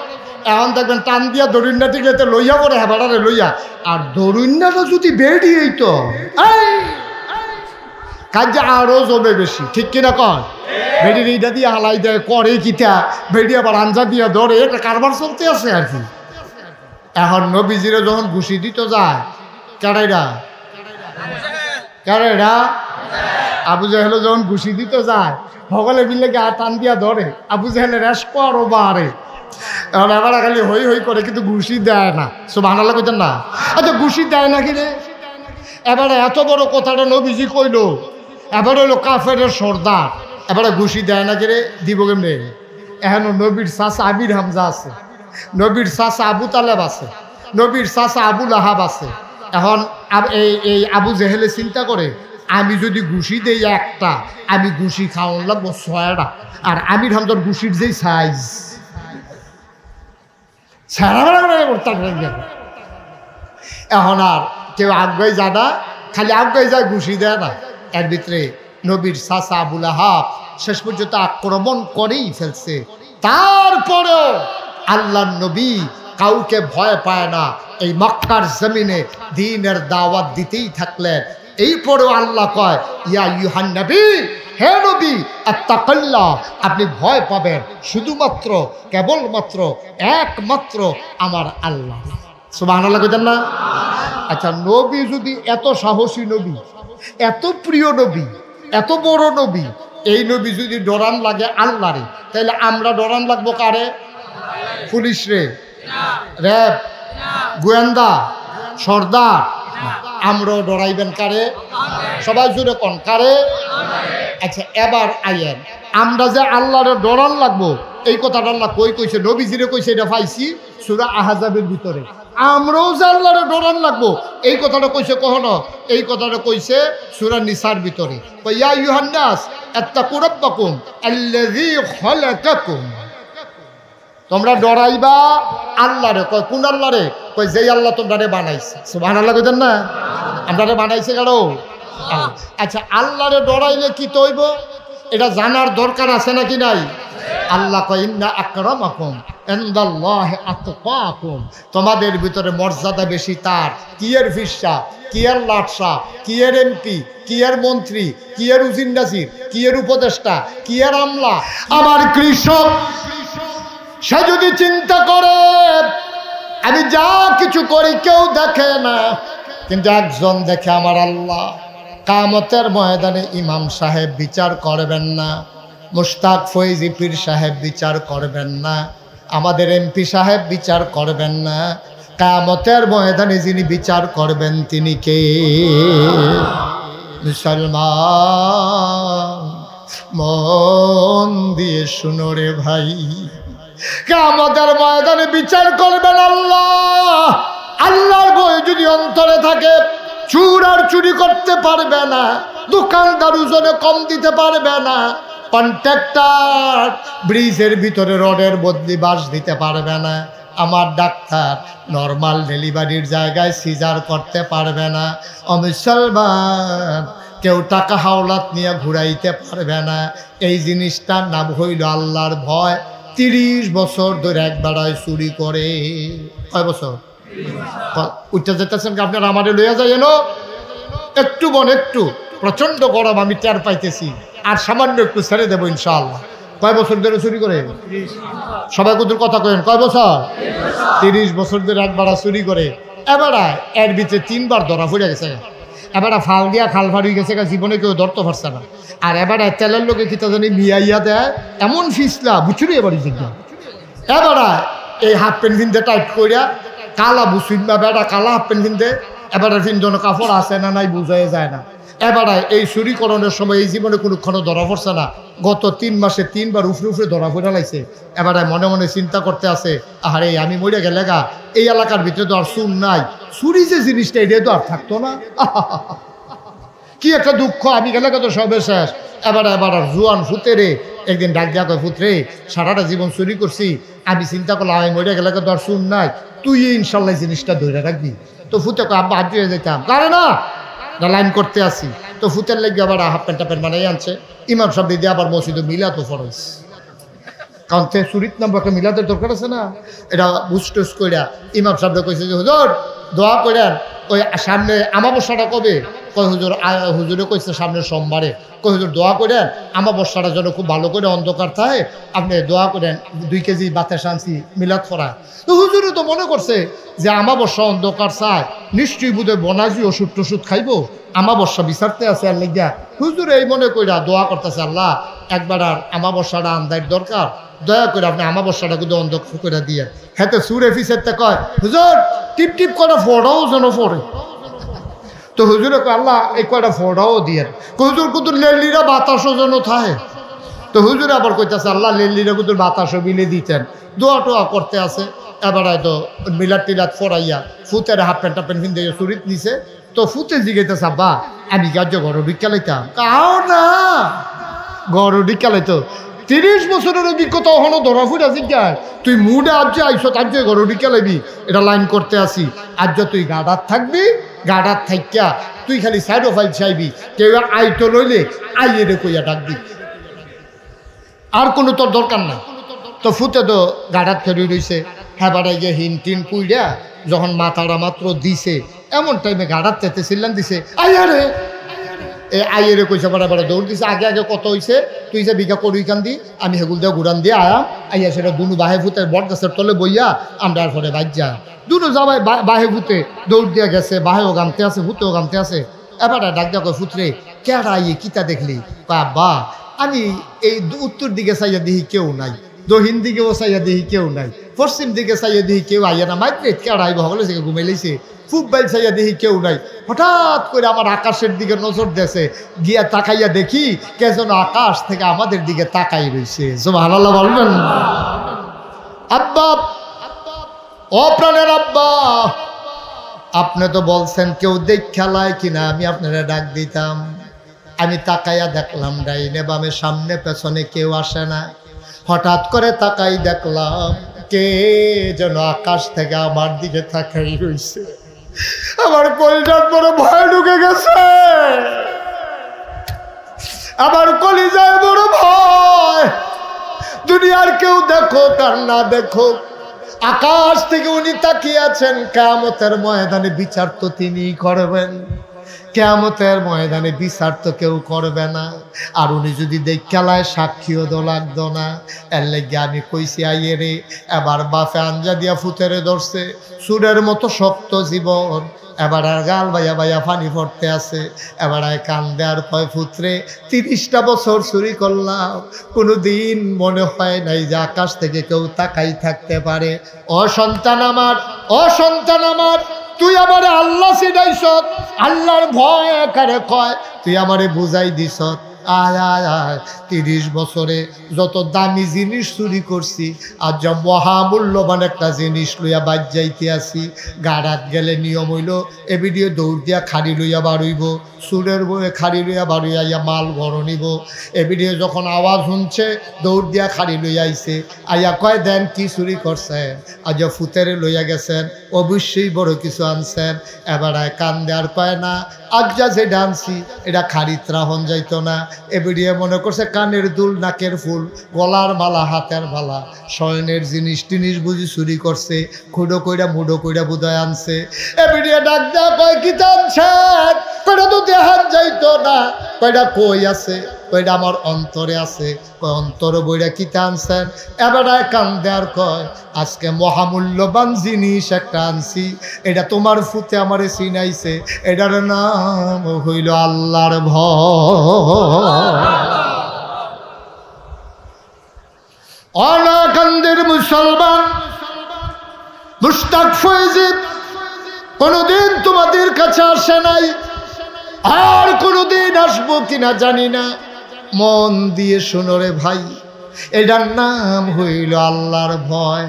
এখন দেখবেন টান দিয়া দরুন্যা টিকলে তো লইয়া পড়ে হেবাটারে লইয়া, আর দরুন্যাটা যদি বেড়িয়েই তো কাজ্যা আরো জমে বেশি, ঠিক কিনা কন? বেডির এইটা দিয়ে হালাই দেয় করে কিটা, বেডি আবার আঞ্জা দিয়ে ধরে, এটা কারবার চলতে আছে আর কি। এখন নবীজিরা যখন ঘুষি দিত যায়, কারাইরা কারাইরা আবু জাহেল যখন ঘুষি দিতে যায় সকলে মিলে গিয়ে টান দিয়া ধরে, আবু জাহেলের রেশ করো বারে। এখন এবার খালি হই হই করে, কিন্তু ঘুষি দেয় না। সুবহানাল্লাহ কইতেন না? আচ্ছা ঘুষি দেয় না কি রে? এবারে এত বড় কথাটা নবীজি কইল, এবার হইলো কাফেরের সর্দার, এবারে ঘুষি দেয় না কি রে? দিব কেমনে? এখন নবীর চাচা আমির হামজা আছে, নবীর চাচা আবু তালেব আছে, নবীর চাচা আবু লাহাব আছে। এখন এই আবু জেহেলে চিন্তা করে, আমি যদি ঘুষি দেই একটা, আমি ঘুষি খাওয়ান লাগবো 6টা। আর আমির হামজার ঘুষির যেই সাইজ, এখন আর কেউ আগ্রহ যায় না, খালি আগ্রহ যায় ঘুষি দেয় না। এর ভিতরে নবীর চাচা আবু লাহাব শেষ পর্যন্ত আক্রমণ করেই ফেলছে। তারপরেও আল্লাহর নবী কাউকে ভয় পায় না, এই মক্কার জমিনে দ্বীনের দাওয়াত দিতেই থাকলেন। এই পরেও আল্লাহ কয় ইয়া ইউহান নবী, হে নবী আত্তাকিল্লাহ, আপনি ভয় পাবেন শুধুমাত্র কেবলমাত্র একমাত্র আমার আল্লাহ। সুবহানাল্লাহ কইতেন না? আচ্ছা নবী যদি এত সাহসী নবী, এত প্রিয় নবী, এত বড় নবী, এই নবী যদি ডরান লাগে আল্লাহরে, তাহলে আমরা ডরান লাগবো কারে? পুলিশ রে, র্যাব, গোয়েন্দা, সর্দার? আমরাও ডরাইবেন কারে? সবাই জুড়ে কোন কারে? আচ্ছা এবার আইয়েন, আমরা যে আল্লাহরে ডরান লাগবো এই কথাটা আল্লাহ কই কইছে? নবীজিরে কইছে, এটা পাইছি সূরা আহজাবের ভিতরে। আমরাও যে আল্লাহরে ডরান লাগবো এই কথাটা কইছে কখনো? এই কথাটা কইছে সূরা নিসার ভিতরে। ইয়া আইয়ুহান নাস আত্তাকু রাব্বাকুম আল্লাযী খালাকাকুম, তোমরা ডরাইবা আল্লাহরে। কয় কোন আল্লাহরে? কয় যেই আল্লাহ তোমরা বানাইছে। সুবহানাল্লাহ কইতেন না? আমরারে বানাইছে কারো? আচ্ছা আল্লাহরে ডরাইলে কি তৈব, এটা জানার দরকার আছে নাকি নাই? আল্লাহ কয় ইন্না আকরামাকুম ইনদাল্লাহি আতকাকুম, তোমাদের ভিতরে মর্যাদা বেশি তার। কি এর ফিসা, কি এর লাটসা, কি এর এমপি, কি এর মন্ত্রী, কি এর উজির নাজির, কি এর উপদেষ্টা, কি এর আমলা, আমার কৃষক, সে যদি চিন্তা করে আমি যা কিছু করি কেউ দেখে না, কিন্তু একজন দেখে, আমার আল্লাহ। কিয়ামতের ময়দানে ইমাম সাহেব বিচার করবেন না, মুশতাক ফৈজি পীর সাহেব বিচার করবেন না, আমাদের এমপি সাহেব বিচার করবেন না। কিয়ামতের ময়দানে যিনি বিচার করবেন তিনি কে? মুসলমান মন দিয়ে শুনো রে ভাই, কিয়ামতের ময়দানে বিচার করবেন আল্লাহ। আল্লাহর ভয় যদি অন্তরে থাকে, চুর আর চুরি করতে পারবে না, দোকানদার ওজনে কম দিতে পারবে না, কন্ট্রাক্টর ব্রিজের ভিতরে রডের বদলি বাঁশ দিতে পারবে না, আমার ডাক্তার নর্মাল ডেলিভারির জায়গায় সিজার করতে পারবে না, মুসলমান কেউ টাকা হাওলাত নিয়ে ঘুরাইতে পারবে না। এই জিনিসটার নাম হইল আল্লাহর ভয়। 30 বছর ধরে একবারায় চুরি করে। কয় বছর উঠতে যেতেছেন আপনার? আমারে লইয়া যায় এলো একটু বোন, একটু প্রচন্ড গরম আমি টের পাইতেছি, আর সামান্য একটু ছেড়ে দেবো ইনশাআল্লাহ। কয় বছর ধরে চুরি করে? সবাই কুতুর কথা কয়েন, কয় বছর? 30 বছর ধরে একবারা চুরি করে। এবারা এর ভিতরে 3 বার ধরা পড়ে গেছে, এবারা ফাল দিয়া খাল ফাড়ি গেছে, জীবনে কেউ ধরতে পারছে না। আর এবারে তেলের লোকে কিতা জানি মিয়াইয়া দেয় এমন ফিসলা বুঝুরি এবারই জিজ্ঞা। এবারা এই হাফ প্যান্ট কিনতে টাইট করিয়া কালা বুঝুন বা বেড়া কালা হাফ প্যান্ট কিনতে, এবারে তিনজন কাপড় আছে না নাই বুঝাই যায় না। এবারে এই চুরিকরণের সময় এই জীবনে কোনোক্ষণ ধরা পড়ছে না। গত 3 মাসে 3 বার উফরে উফরে ধরা পড়ে লাইছে। এবারে মনে মনে চিন্তা করতে আছে, আরে আমি মরে গেলে গা এই এলাকার ভিতরে তো আর চুর নাই, চুরি যে জিনিসটা এটা তো আর থাকতো না। কি একটা দুঃখ, আমি গেলে তো সবে শেষ। এবার আর জুয়ান ফুতেরে একদিন ডাক দিয়া কয়, ফুতরে সারাটা জীবন চুরি করছি, আমি চিন্তা করলাম আমি মরে গেলে তো আর চুর নাই, তুই ইনশাল্লাহ জিনিসটা ধরে রাখবি। তো ফুতে কয় আব্বা হাত দিয়ে যেতাম, কারে না লাইন করতে আসি। তো ফুতের লেগে আবার হাফ প্যান্ট টাপেন্ট বানাই আনছে। ইমাম সাহেব দিয়ে আবার মসজিদে মিলাত ফরজ, কারণ তে চুরিত নাম একটা মিলাদের দরকার আছে না। এটা বুঝটুস কইরা ইমাম সাহেব কইছে যে হুজুর দোয়া করেন, ওই সামনে আমাবস্যাটা কবে? কয় হুজুর হুজুরে কইছে সামনের সোমবারে। কয় হুজুর দোয়া করেন আমাবস্যাটা যেন খুব ভালো করে অন্ধকার থাকে, আপনি দোয়া করেন 2 কেজি বাতাস আনছি মিলাদ করা। তো হুজুরে তো মনে করছে যে আমাবস্যা অন্ধকার চায়, নিশ্চয়ই বোধহয় বনাজি ওষুধ টষুধ খাইব, আমাবস্যা বিচারতে আছে। আর লেগিয়া হুজুর এই মনে কইরা দোয়া করতেছে, আল্লাহ একবার আর আমাবস্যাটা আন্দার দরকার, দয়া করে আপনি আমাবস্যাটা কিন্তু অন্ধকার করে দিয়ে। হ্যাঁ সুরে ফিসেরতে কয় হুজুর টিপ টিপ করে ফোড়াও যেন পড়ে। তো হুজুরে কয় আল্লাহ এই কয়টা ফোড়াও দিয়ে। হুজুর কুতুর লেলিরা বাতাসও যেন থাকে। তো হুজুরে আবার কইতেছে আল্লাহ লেলিরা কুতুর বাতাসও মিলে দিতেন। দোয়া টোয়া করতে আছে। এবার হয়তো মিলাদ টিলাদ ফোড়াইয়া ফুতের হাফ প্যান্ট টাপ প্যান্ট কিনতে চুরিত নিছে। তো ফুতে জিগাইতেছে আব্বা আমি কার্য ঘর ভিক্ষা লাইতাম। কাও না ঘর ভিক্ষা লাইতো। 30 বছরের অভিজ্ঞতা ওখানে ধরা ফুটা জিজ্ঞাসা, তুই মুডে আজ আইস তার যে ঘর ভিক্ষা লাইবি, এটা লাইন করতে আসি। আজ তুই গাডার থাকবি, গাডার থাইকা তুই খালি সাইড ফাইল চাইবি, কেউ আইতো লইলে আইয়ে রে কইয়া ডাকবি, আর কোনো তোর দরকার নাই। তো ফুতে তো গাডার ফেরি রইছে। হ্যাঁ বাড়াই গিয়ে হিন টিন কুইডা যখন মাথাটা মাত্র দিছে, এমন টাইমে গাডার তেতে চিল্লান দিছে আইয়া রে। এই আইয়েরে কইসা বাড়া বাড়া দৌড় দিছে। আগে আগে কত হয়েছে, তুই যে বিঘা করুই কান দি, আমি হেগুল দিয়ে ঘুরান দিয়ে আয়া আইয়া সেটা দুনু বাহে ফুতে বট গাছের তলে বইয়া আমরা আর পরে বাজ যা দুনু যাবাই বাহে ফুতে দৌড় দিয়া গেছে, বাহেও গামতে আছে ফুতেও গামতে আছে। এবার ডাক দিয়া কয় ফুতরে কেডা আইয়ে কিতা দেখলি? বা আমি এই উত্তর দিকে চাইয়া দেখি কেউ নাই, দক্ষিণ দিকেও চাইয়া দেখি কেউ নাই, পশ্চিম দিকে চাইয়া দেখি কেউ আইয়া না, মাইক কেডা আইব হলে সে ঘুমাই লাইছে। খুব বাইল চাইয়া দেখি কেউ নাই। হঠাৎ করে আমার আকাশের দিকে নজর দেশে গিয়া তাকাইয়া দেখি কে যেন আকাশ থেকে আমাদের দিকে তাকাই রয়েছে। সুবহানাল্লাহ বলবেন। আব্বা ও প্রাণের আব্বা, আপনি তো বলছেন কেউ দেখ খেলায় কিনা আমি আপনারা ডাক দিতাম। আমি তাকাইয়া দেখলাম ডাইনে বামে সামনে পেছনে কেউ আসে না। হঠাৎ করে তাকাই দেখলাম কে যেন আকাশ থেকে আমার দিকে তাকাই রয়েছে। আমার কলিজার বড় ভয় ঢুকে গেছে, আমার কলিজায় বড় ভয়। দুনিয়ার কেউ দেখো আর না দেখো, আকাশ থেকে উনি তাকিয়ে আছেন। কিয়ামতের ময়দানে বিচার তো তিনিই করবেন, কিয়ামতের ময়দানে বিচার তো কেউ করবে না। আর উনি যদি খেলায় সাক্ষীও তো লাগতো না। এর লেগে আমি কইছি আইয়ে রে, এবার বাপে আঞ্জা দিয়া ফুতেরে ধরছে, সুরের মতো শক্ত জীবন। এবার আর গাল বাইয়া বাইয়া পানি পড়তে আছে। এবার আয় কান্দে আর কয় ফুতরে 30টা বছর চুরি করলাম, কোনোদিন মনে হয় নাই যে আকাশ থেকে কেউ তাকাই থাকতে পারে। ও সন্তান আমার, ও সন্তান আমার, তুই আমারে আল্লাহ সিডাইছ, আল্লাহর ভয় কারে কয় তুই আমারে বুঝাই দিছ। আয় আয় আয় 30 বছরে যত দামি জিনিস চুরি করছি আজ যা মহামূল্যবান একটা জিনিস লইয়া বাদ যাইতে আসি। গাড়াত গেলে নিয়ম হইল এবিডিও দৌড় দিয়া খাড়ি লইয়া বাড়ইব, সুরের বয়ে খাড়ি লইয়া বাড়িয়া ইয়া মাল ঘর নিব। এবিডিও যখন আওয়াজ শুনছে দৌড় দিয়া খাড়ি লইয়া আইছে, আইয়া কয় দেন কি চুরি করছেন? আজ ফুতেরে লইয়া গেছেন, অবশ্যই বড় কিছু আনছেন। এবার কান দেওয়ার কয় না, আজ যা যে ডানছি এটা খারিত্রা হন যাইতো না। এবিডিও মনে করছে কানের দুল, নাকের ফুল, গলার মালা, হাতের মালা, স্বর্ণের জিনিস টিনিস বুঝি চুরি করছে। খুঁড়ো কইরা মুডো কইরা বুধায় আনছে। এবিডিও ডাক দেওয়া কয় কি টানছেন? কয়টা তো দেহান যাইতো না। কয়টা কই আছে? কয়টা আমার অন্তরে আছে। কয় অন্তর বইরা কি টানছেন? এবার কান দেওয়ার কয় আজকে মহামূল্যবান জিনিস একটা আনছি, এটা তোমার ফুতে আমারে চিনাইছে, এটার নাম হইল আল্লাহর ভয়। অনাকান্দের মুসলমান মুশতাক ফয়েজি কোনদিন তোমাদের কাছে আসে নাই, আর কোনদিন আসবো কিনা জানি না। মন দিয়ে শোনো রে ভাই, এটার নাম হইল আল্লাহর ভয়।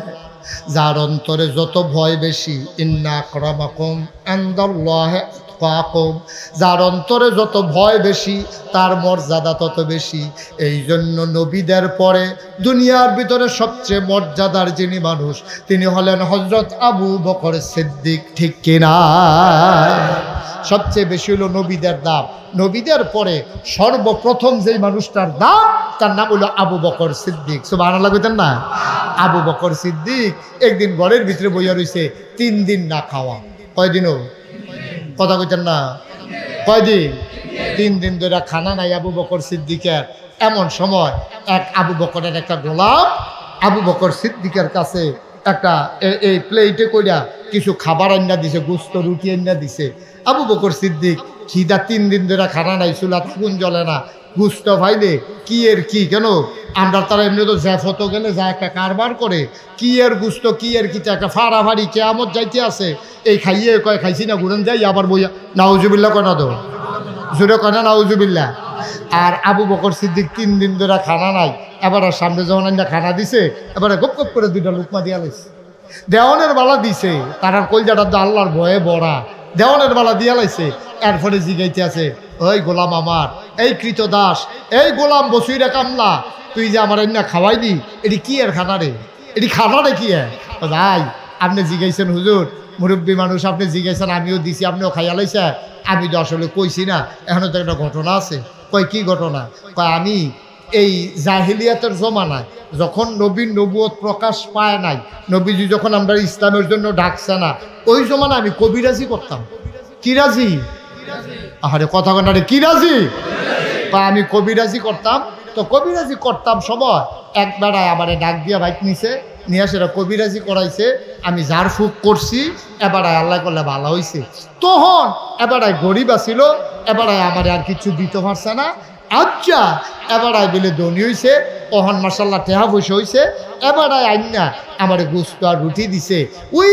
যার অন্তরে যত ভয় বেশি, ইন্না আকরামাকুম ইনদাল্লাহি আতকাকুম, যার অন্তরে যত ভয় বেশি তার মর্যাদা তত বেশি। এই জন্য নবীদের পরে দুনিয়ার ভিতরে সবচেয়ে মর্যাদার যিনি মানুষ তিনি হলেন হযরত আবু বকর সিদ্দিক। ঠিক কিনা? সবচেয়ে বেশি হলো নবীদের দাম। নবীদের পরে সর্বপ্রথম যেই মানুষটার দাম তার নাম হলো আবু বকর সিদ্দিক। সুবহানাল্লাহ কইতেন না? আবু বকর সিদ্দিক একদিন ঘরের ভিতরে বইয়া রইছে 3 দিন না খাওয়া। কয়দিনও? কথা কইতেন না? কয়দিন? 3 দিন ধরে খানা নাই আবু বকর সিদ্দিকের। এমন সময় এক আবু বকরের একটা গোলাম আবু বকর সিদ্দিকের কাছে একটা এই প্লেটে কইরা কিছু খাবার আইনা দিছে, গোস্ত রুটি আইনা দিছে। আবু বকর সিদ্দিক খিদা, 3 দিন ধরে খানা নাই, চুলা আগুন জ্বলে না, গুস্ত ভাইলে কি এর কি, কেন আমরা তারা এমনি তো জ্যাফত গেলে যা একটা কারবার করে, কি এর গুস্ত কি এর কি, একটা ফাড়াফাড়ি কেয়ামত যাইতে আছে। এই খাইয়ে কয় খাইছি না ঘুরেন যাই, আবার বইয়া নাউজুবিল্লাহ কয় না, তো জোরে কয় না নাউজুবিল্লাহ। আর আবু বকর সিদ্দিক 3 দিন ধরে খানা নাই। এবার সামনে যখন আইনা খানা দিছে, এবারে গপ গপ করে 2টা লুকমা দিয়া লাইছে। দেওয়ানের বালা দিছে, তার কলজাটা তো আল্লাহর ভয়ে বড়া, দেওয়ানের বালা দিয়া লাইছে। এরপরে জিগাইতে আছে, ওই গোলাম আমার, এই কৃতদাস, এই গোলাম বসুইরা কামলা, তুই যে আমার এনে খাওয়াইনি, এটি কি এর খানা রে? এটি খানা রে কি? ভাই আপনি জিগাইছেন হুজুর, মুরব্বী মানুষ, আপনি জিগাইছেন, আমিও দিছি, আপনিও খাইয়া লাইছে। আমি তো আসলে কইছি না, এখনো তো একটা ঘটনা আছে। কয় কি ঘটনা? কয় আমি এই জাহিলিয়াতের জমানায় যখন নবীর নবুয়ত প্রকাশ পায় নাই, নবীজি যখন আমরা ইসলামের জন্য ডাকছে না, ওই জমানায় আমি কবিরাজি করতাম। কি রাজি? আরে কথা কন্যা রে, কি রাজি? আমি কবিরাজি করতাম। তো কবিরাজি করতাম সময় এক বেড়ায় আমার ডাক দিয়া বাইক নিছে, নিয়ে সেটা কবিরাজি করাইছে। আমি ঝাড় ফুক করছি, এবারায় আল্লাহ করলে ভালো হয়েছে। তখন এবারায় গরিব আসিল, এবারায় আমার আর কিছু দিতে পারছে না। আচ্ছা এবারায় বলে ধনী হয়েছে, ওহন মার্শাল্লাহ টেহা পয়সা হয়েছে। এবারায় আইনা আমার গোস্ত আর রুটি দিছে। উই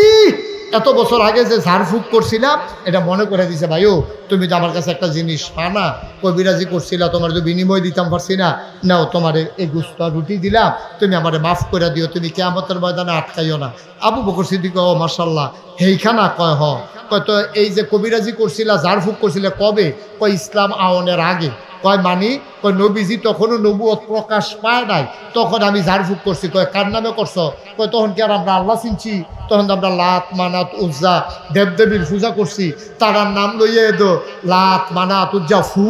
এত বছর আগে যে ঝাড়ফুঁক করছিলাম এটা মনে করে দিছে, ভাইও তুমি তো আমার কাছে একটা জিনিস পানা, কবিরাজি করছিলা, তোমার তো বিনিময় দিতাম পারছি না, নাও তোমার এই গোস্ত আর রুটি দিলাম, তুমি আমার মাফ করে দিও, তুমি কিয়ামতের ময়দানে আটকাইও না। আবু বকর সিদ্দিক ও মার্শাল্লাহ হেইখানা কয় হ, কয় তো এই যে কবিরাজি করছিলা, ঝাড়ফুঁক করছিলা কবে? কয় ইসলাম আওনের আগে। কয় মানি? কয় নবীজি তখনও নবুয়ত প্রকাশ পায় নাই, তখন আমি ঝাড়ফুঁক করছি। কয় কার নামে করছো? কয় তখন কি আর আমরা আল্লাহ চিনছি? তখন তো আমরা লাত মানাত উজ্জা দেবদেবীর পূজা করছি, তার নাম লইয়ে দো লাত মানাত উজ্জা ফু।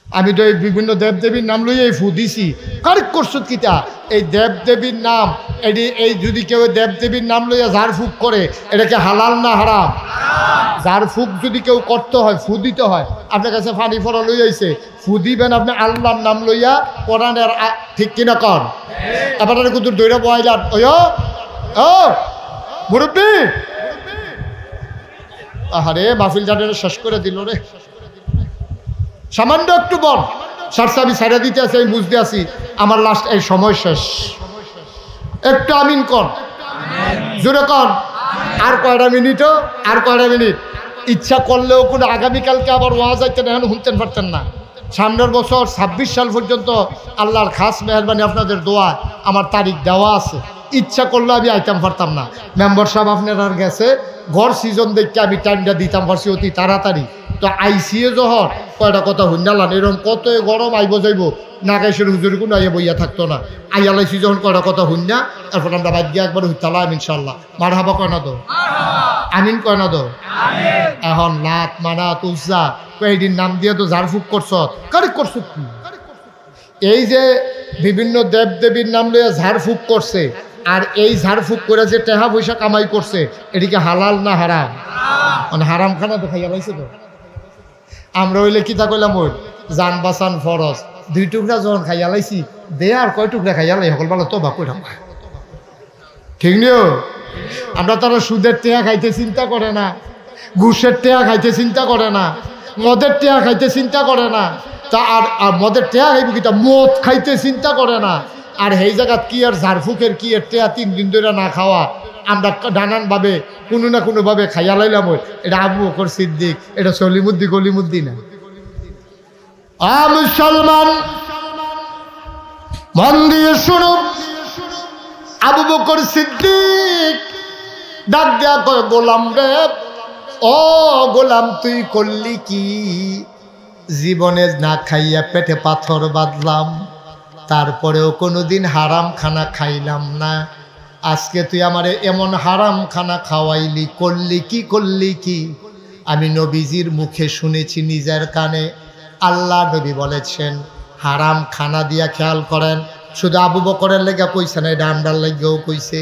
আমি তো এই বিভিন্ন দেবদেবীর নাম লইয়ে ফু দিছি। কারেক্ট করছো কিতা? এই দেবদেবীর নাম, এই যদি কেউ দেবদেবীর নাম লইয়া ঝাড়ফুঁক করে, এটাকে হালাল না হারাম? ঝাড়ফুঁক যদি কেউ করতে হয়, ফু দিতে হয়। আপনার কাছে ফানি ফরা লই আইছে, ফু দিবেন আপনি আল্লাহর নাম লইয়া, কোরআনের, ঠিক কিনা কর? এবার কুতুর দৈরা বয়াইলার ও মুরব্বী, আহারে মাহফিল জানের শেষ করে দিল রে। সামান্য একটু বল সারসা, আমি সাইডে দিতে আছি, আমি বুঝতে আছি আমার লাস্ট এই সময় শেষ। একটু আমিন কর, জোরে কর। আর কয়টা মিনিটও, আর কয়টা মিনিট? ইচ্ছা করলেও কোনো আগামীকালকে আবার ওয়াজ আইতেন এখন শুনতেন পারতেন না। সামনের বছর 26 সাল পর্যন্ত আল্লাহর খাস মেহরবানি আপনাদের দোয়া আমার তারিখ দেওয়া আছে। ইচ্ছা করলে আমি আইতাম পারতাম না। মেম্বার সাহেব আপনার আর গেছে ঘর সিজন দেখতে আমি টাইমটা দিতাম পারছি অতি তাড়াতাড়ি। তো আইসিএ জহর কয়টা কথা হুন্ডালান এরকম কত গরম আইব যাইব না গাইসের হুজুর কোনো আইয়া বইয়া থাকতো না। আইয়ালাইছি যখন কয়টা কথা হুন্ডা তারপর আমরা বাদ গিয়ে একবার হুইতালাম ইনশাল্লাহ। মার হাবা কয় না তো আমিন কয় না তো। এখন লাত মানাত উজ্জা কয়েকদিন নাম দিয়ে তো ঝাড়ফুঁক করছ কারেক্ট করছো কি? এই যে বিভিন্ন দেব দেবীর নাম লইয়া ঝাড়ফুঁক করছে আর এই ঝাড়ফুঁক করে যে টেহা পয়সা কামাই করছে এটিকে হালাল না হারাম? মানে হারাম খানা তো খাইয়া লাইছে তো। আমরা হইলে কিতা কইলাম ওই জান বাসান ফরজ 2 টুকরা যখন খাইয়া লাইছি দে আর কয় টুকরা খাইয়া লাই সকল বেলা তো বা কইলাম ঠিক নিও। আমরা তারা সুদের টেহা খাইতে চিন্তা করে না, ঘুষের টেহা খাইতে চিন্তা করে না, মদের টেহা খাইতে চিন্তা করে না। তা আর মদের টেহা খাইব কিতা মদ খাইতে চিন্তা করে না। আর এই জায়গা কি আর ঝাড়ফুকের কি এর টেহা 3 দিন ধরে না খাওয়া আমরা নানানভাবে কোনো না কোনোভাবে খাইয়া লাইলাম। এটা আবু বকর সিদ্দিক, এটা সলিমুদ্দি গলিমুদ্দি না। মুসলমান মন দিয়ে শুনো, আবু বকর সিদ্দিক ডাক দেয়া কয় গোলাম রে, ও গোলাম তুই করলি কি? জীবনে না খাইয়া পেটে পাথর বাঁধলাম, তারপরেও কোনোদিন হারাম খানা খাইলাম না। আজকে তুই আমারে এমন হারাম খানা খাওয়াইলি, করলি কি করলি কি? আমি নবীজির মুখে শুনেছি নিজের কানে, আল্লাহ নবী বলেছেন হারাম খানা দিয়া, খেয়াল করেন শুধু আবু বকরের লেগা কইছে না, এটা আমরার লেগেও কইছে।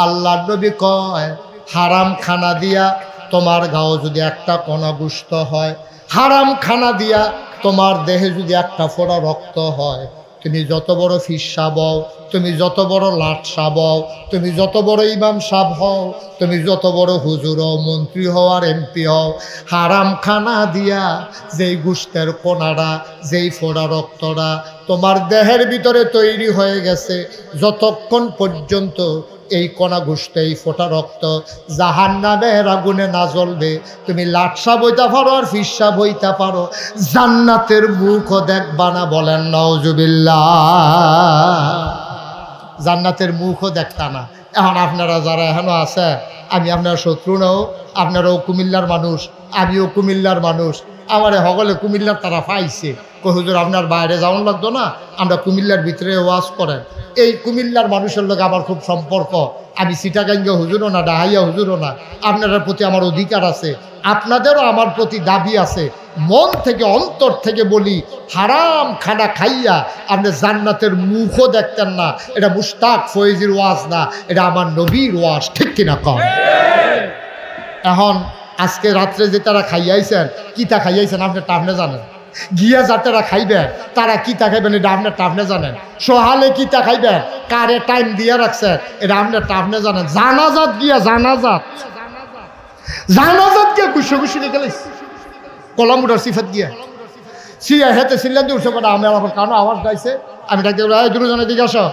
আল্লাহ নবী কয় হারাম খানা দিয়া তোমার গাও যদি একটা কণা গুস্ত হয়, হারাম খানা দিয়া তোমার দেহে যদি একটা ফোঁটা রক্ত হয়, তুমি যত বড় ফিরসা বও, তুমি যত বড় লাট সাহ হও, তুমি যত বড় ইমাম সাহ হও, তুমি যত বড় হুজুর হও, মন্ত্রী হও আর এমপি হও, হারাম খানা দিয়া যেই গুস্তের কোনাটা, যেই ফোঁড়া রক্তটা তোমার দেহের ভিতরে তৈরি হয়ে গেছে, যতক্ষণ পর্যন্ত এই কণা গুস্ত, এই ফোঁটা রক্ত জাহান্নামের আগুনে না জ্বলবে, তুমি লাটসা বইতে পারো আর ফিরসা বইতে পারো, জান্নাতের মুখও দেখবা না। বলেন নাউজুবিল্লাহ। জান্নাতের মুখও দেখতা না। এখন আপনারা যারা এখনো আছে, আমি আপনার শত্রু নও, আপনারাও কুমিল্লার মানুষ, আমিও কুমিল্লার মানুষ। আমারে হগলে কুমিল্লার তারা পাইছে, হুজুর আপনার বাইরে যাওয়ান লাগতো না, আমরা কুমিল্লার ভিতরে ওয়াজ করেন। এই কুমিল্লার মানুষের লোক আমার খুব সম্পর্ক। আমি চিটাগাঙ্গে হুজুরও না, ডাহাইয়া হুজুরও না। আপনাদের প্রতি আমার অধিকার আছে, আপনাদেরও আমার প্রতি দাবি আছে। মন থেকে অন্তর থেকে বলি, হারাম খানা খাইয়া আপনি জান্নাতের মুখও দেখতেন না। এটা মুশতাক ফয়েজির ওয়াজ না, এটা আমার নবীর ওয়াজ, ঠিক কিনা কম? এখন আজকে রাত্রে যে তারা খাইয়াইছেন, কিতা খাইয়াইছেন আপনি টাফনে জানেন। গিয়া যারা খাইবেন তারা কিতা খাইবেন এটা আপনার টাফনে জানেন। সোহালে কিতা খাইবেন, কারে টাইম দিয়ে রাখছেন এটা আপনার টাফনে জানেন। জানাজাত গিয়া জানাজাত গিয়া গুছো গুছো গেলে কলামুটার সিফাত গিয়া সিয়া হেতে সিল্লান দিয়ে উঠছে। আমি আমার কারণ আওয়াজ গাইছে, আমি ডাকতে দুজনের দিকে আসো।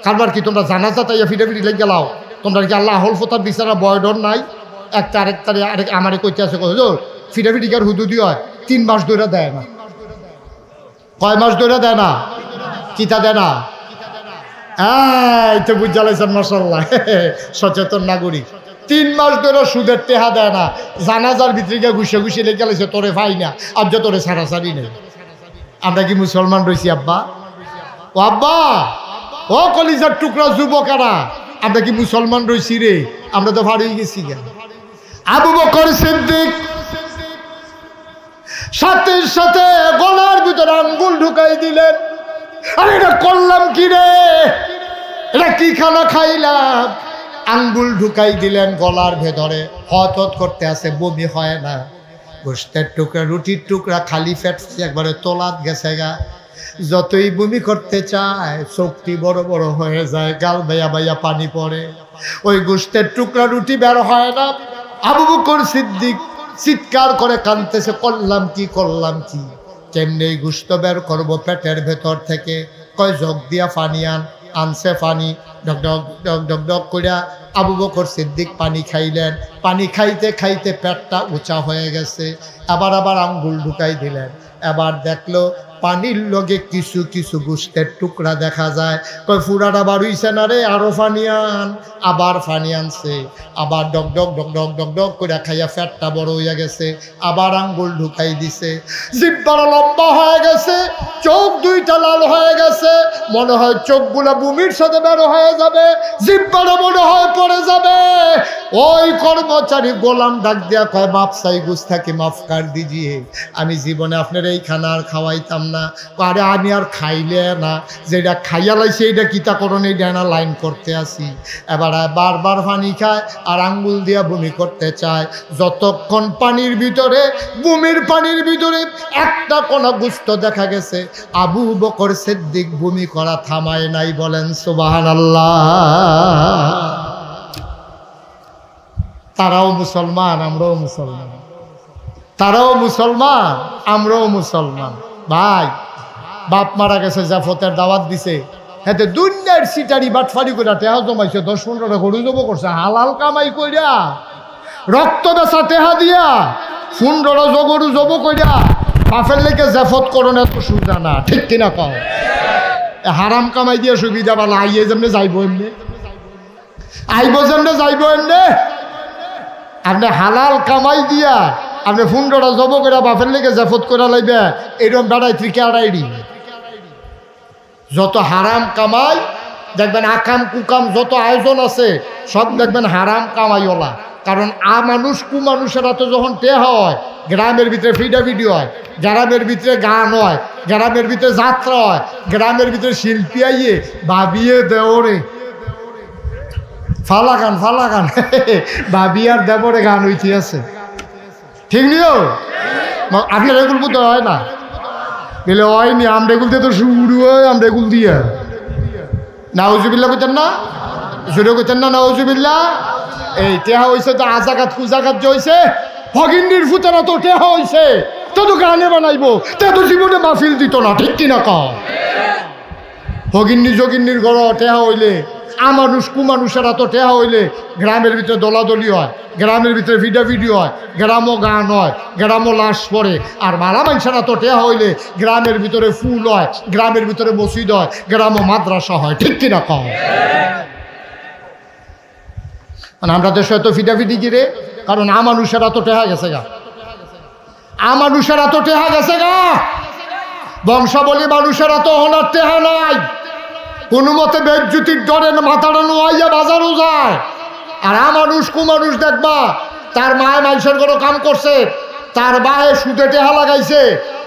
কারবার কি তোমরা জানাজাত ইয়া ফিটাফিটি লেগে গেলাও? তোমরা কি আল্লাহ হল ফোতার বিচারা বয়ডর নাই? একটা আরেক আমারে কইতে আছে, হুজুর ফিটাফিটি কার হুদুদি হয় 3 মাস ধরে দেয় না। কয় মাস ধরে দেয় না? কিতা দেয় না? এই তো বুঝালাইছেন মাশাআল্লাহ, সচেতন নাগরিক। 3 মাস ধরে সুদের টেহা দেয় না। জানাজার ভিতরে গিয়ে ঘুষে ঘুষে লেগে গেলেছে, তোরে পাই না, আজ তোরে সারাসারি নেই। আমরা কি মুসলমান রয়েছি আব্বা? ও আব্বা, ও কলিজার টুকরা যুবকেরা, আমরা কি মুসলমান রয়েছি রে? আমরা তো ভাড়িয়ে গেছি। আবু বকর সিদ্দিক সাথে সাথে গলার ভিতরে আঙ্গুল ঢুকাই দিলেন। আরে এটা করলাম কি রে, এটা কি খানা খাইলাম? আঙ্গুল ঢুকাই দিলেন গলার ভেতরে, হত হত করতে আছে, বমি হয় না। গোস্তের টুকরা, রুটির টুকরা খালি ফেট একবারে তোলাত গেছে গা। যতই বমি করতে চায় চোখটি বড় বড় হয়ে যায়, গাল বাইয়া বাইয়া পানি পড়ে, ওই গোস্তের টুকরা রুটি বের হয় না। আবু বকর সিদ্দিক চিৎকার করে কাঁদতেছে, করলাম কি করলাম কি, কেমনে গোস্ত বের করবো পেটের ভেতর থেকে? কয় জগ দিয়া পানি আনছে পানি, ডক ডক ডক ডক ডক করিয়া আবু বকর সিদ্দিক পানি খাইলেন, পানি খাইতে খাইতে পেটটা উঁচা হয়ে গেছে, আবার আঙ্গুল ঢুকাই দিলেন, এবার দেখলো পানির লগে কিছু কিছু গোস্তের টুকরা দেখা যায়। কই ফুরাটা বাড়ুইছে না রে, আরো পানি আন। আবার পানি আনছে, আবার ডক ডক ডক ডক ডক ডক করে খাইয়া ফ্যাটটা বড় হইয়া গেছে, আবার আঙ্গুল ঢুকাই দিছে, জিহ্বাটা লম্বা হয়ে গেছে, চোখ দুইটা লাল হয়ে গেছে, মনে হয় চোখগুলা ভূমির সাথে বের হয়ে যাবে, জিহ্বাটা মনে হয় পড়ে যাবে। ওই কর্মচারী গোলাম ডাক দিয়া কয় মাপ চাই গুস্তাকে মাফ কর দিজিয়ে, আমি জীবনে আপনার এই খানা আর খাওয়াইতাম না। আরে আমি আর খাইলে না, যেটা খাইয়া লাইছে এইটা কিতা করণ, এই ডানা লাইন করতে আসি। এবার বারবার পানি খায় আর আঙ্গুল দিয়া বমি করতে চায়। যতক্ষণ পানির ভিতরে, বমির পানির ভিতরে একটা কোনা গুস্ত দেখা গেছে, আবু বকর সিদ্দিক বমি করা থামায় নাই। বলেন সুবহানাল্লাহ। তারাও মুসলমান, আমরাও মুসলমান, তারাও মুসলমান, আমরাও মুসলমান। ভাই বাপ মারা গেছে, জাফতের দাওয়াত দিছে, হেতে দুনিয়ার সিটারি বাটফারি করে টেহা জমাইছে, 10-15টা গরু জব করছে, হালাল কামাই কইরা, রক্ত বেচা টেহা দিয়া 15টা গরু জব কইরা বাপের লেগে জাফত করণ এত সুবিধা না, ঠিক কিনা কও? হারাম কামাই দিয়ে সুবিধা বলা, আইয়ে যেমনে যাইব এমনি, আইব যেমনে যাইব এমনি। আপনি হালাল কামাই দিয়া আপনি 15টা জব করে বাপের লেগে জাফত করে লাইবে, এরকম বেড়াই থেকে আড়াইড়ি। যত হারাম কামাই দেখবেন, আকাম কুকাম যত আয়োজন আছে সব দেখবেন হারাম কামাইওলা। কারণ মানুষ কুমানুষেরা তো যখন টেহা হয়, গ্রামের ভিতরে ফিডাফিডি হয়, গ্রামের ভিতরে গান হয়, গ্রামের ভিতরে যাত্রা হয়, গ্রামের ভিতরে শিল্পী আইয়ে ভাবিয়ে দেওরে ফালা গান ভাবি আর দেবরে গান হইতে আছে, ঠিক নিও? আপনার এগুলো বুঝতে হয় না, বলে হয়নি, আমরা এগুলতে তো শুরু হয়, আমরা এগুল দিয়া নাউজুবিল্লাহ কইতেন না, শুরু করতেন না নাউজুবিল্লাহ। এই টেহা হয়েছে তো আজাগাত কুজাগাত যে হয়েছে, ভগিন্দির ফুতারা তো টেহা হয়েছে, তো তো গানে বানাইবো, তে তো জীবনে মাহফিল দিত না, ঠিক কিনা কও? ভগিন্নি যোগিন্নির ঘর টেহা হইলে, আমানুষ কুমানুষেরা তো টেহা হইলে গ্রামের ভিতরে দলাদলি হয়, গ্রামের ভিতরে ভিডিও হয়, গ্রামও গান হয়, গ্রামও লাশ পড়ে। আর মালা মানুষেরা তো টেহা হইলে গ্রামের ভিতরে ফুল হয়, গ্রামের ভিতরে মসজিদ হয়, গ্রামও মাদ্রাসা হয়, ঠিক কিনা কম? মানে আমরা দেশে তো ফিডাফিডি গিরে, কারণ আমানুষেরা তো টেহা গেছে গা, আমানুষেরা তো টেহা গেছে গা, বংশাবলী মানুষেরা তো হনার টেহা নাই, কোনো মতে বেজ্জুতির ডরে মাথাটা নোয়াইয়া বাজারও যায়। আর আমানুষ কুমানুষ দেখবা, তার মায়ে মানুষের কোনো কাম করছে, তার বায়ে সুদে টেহা লাগাইছে,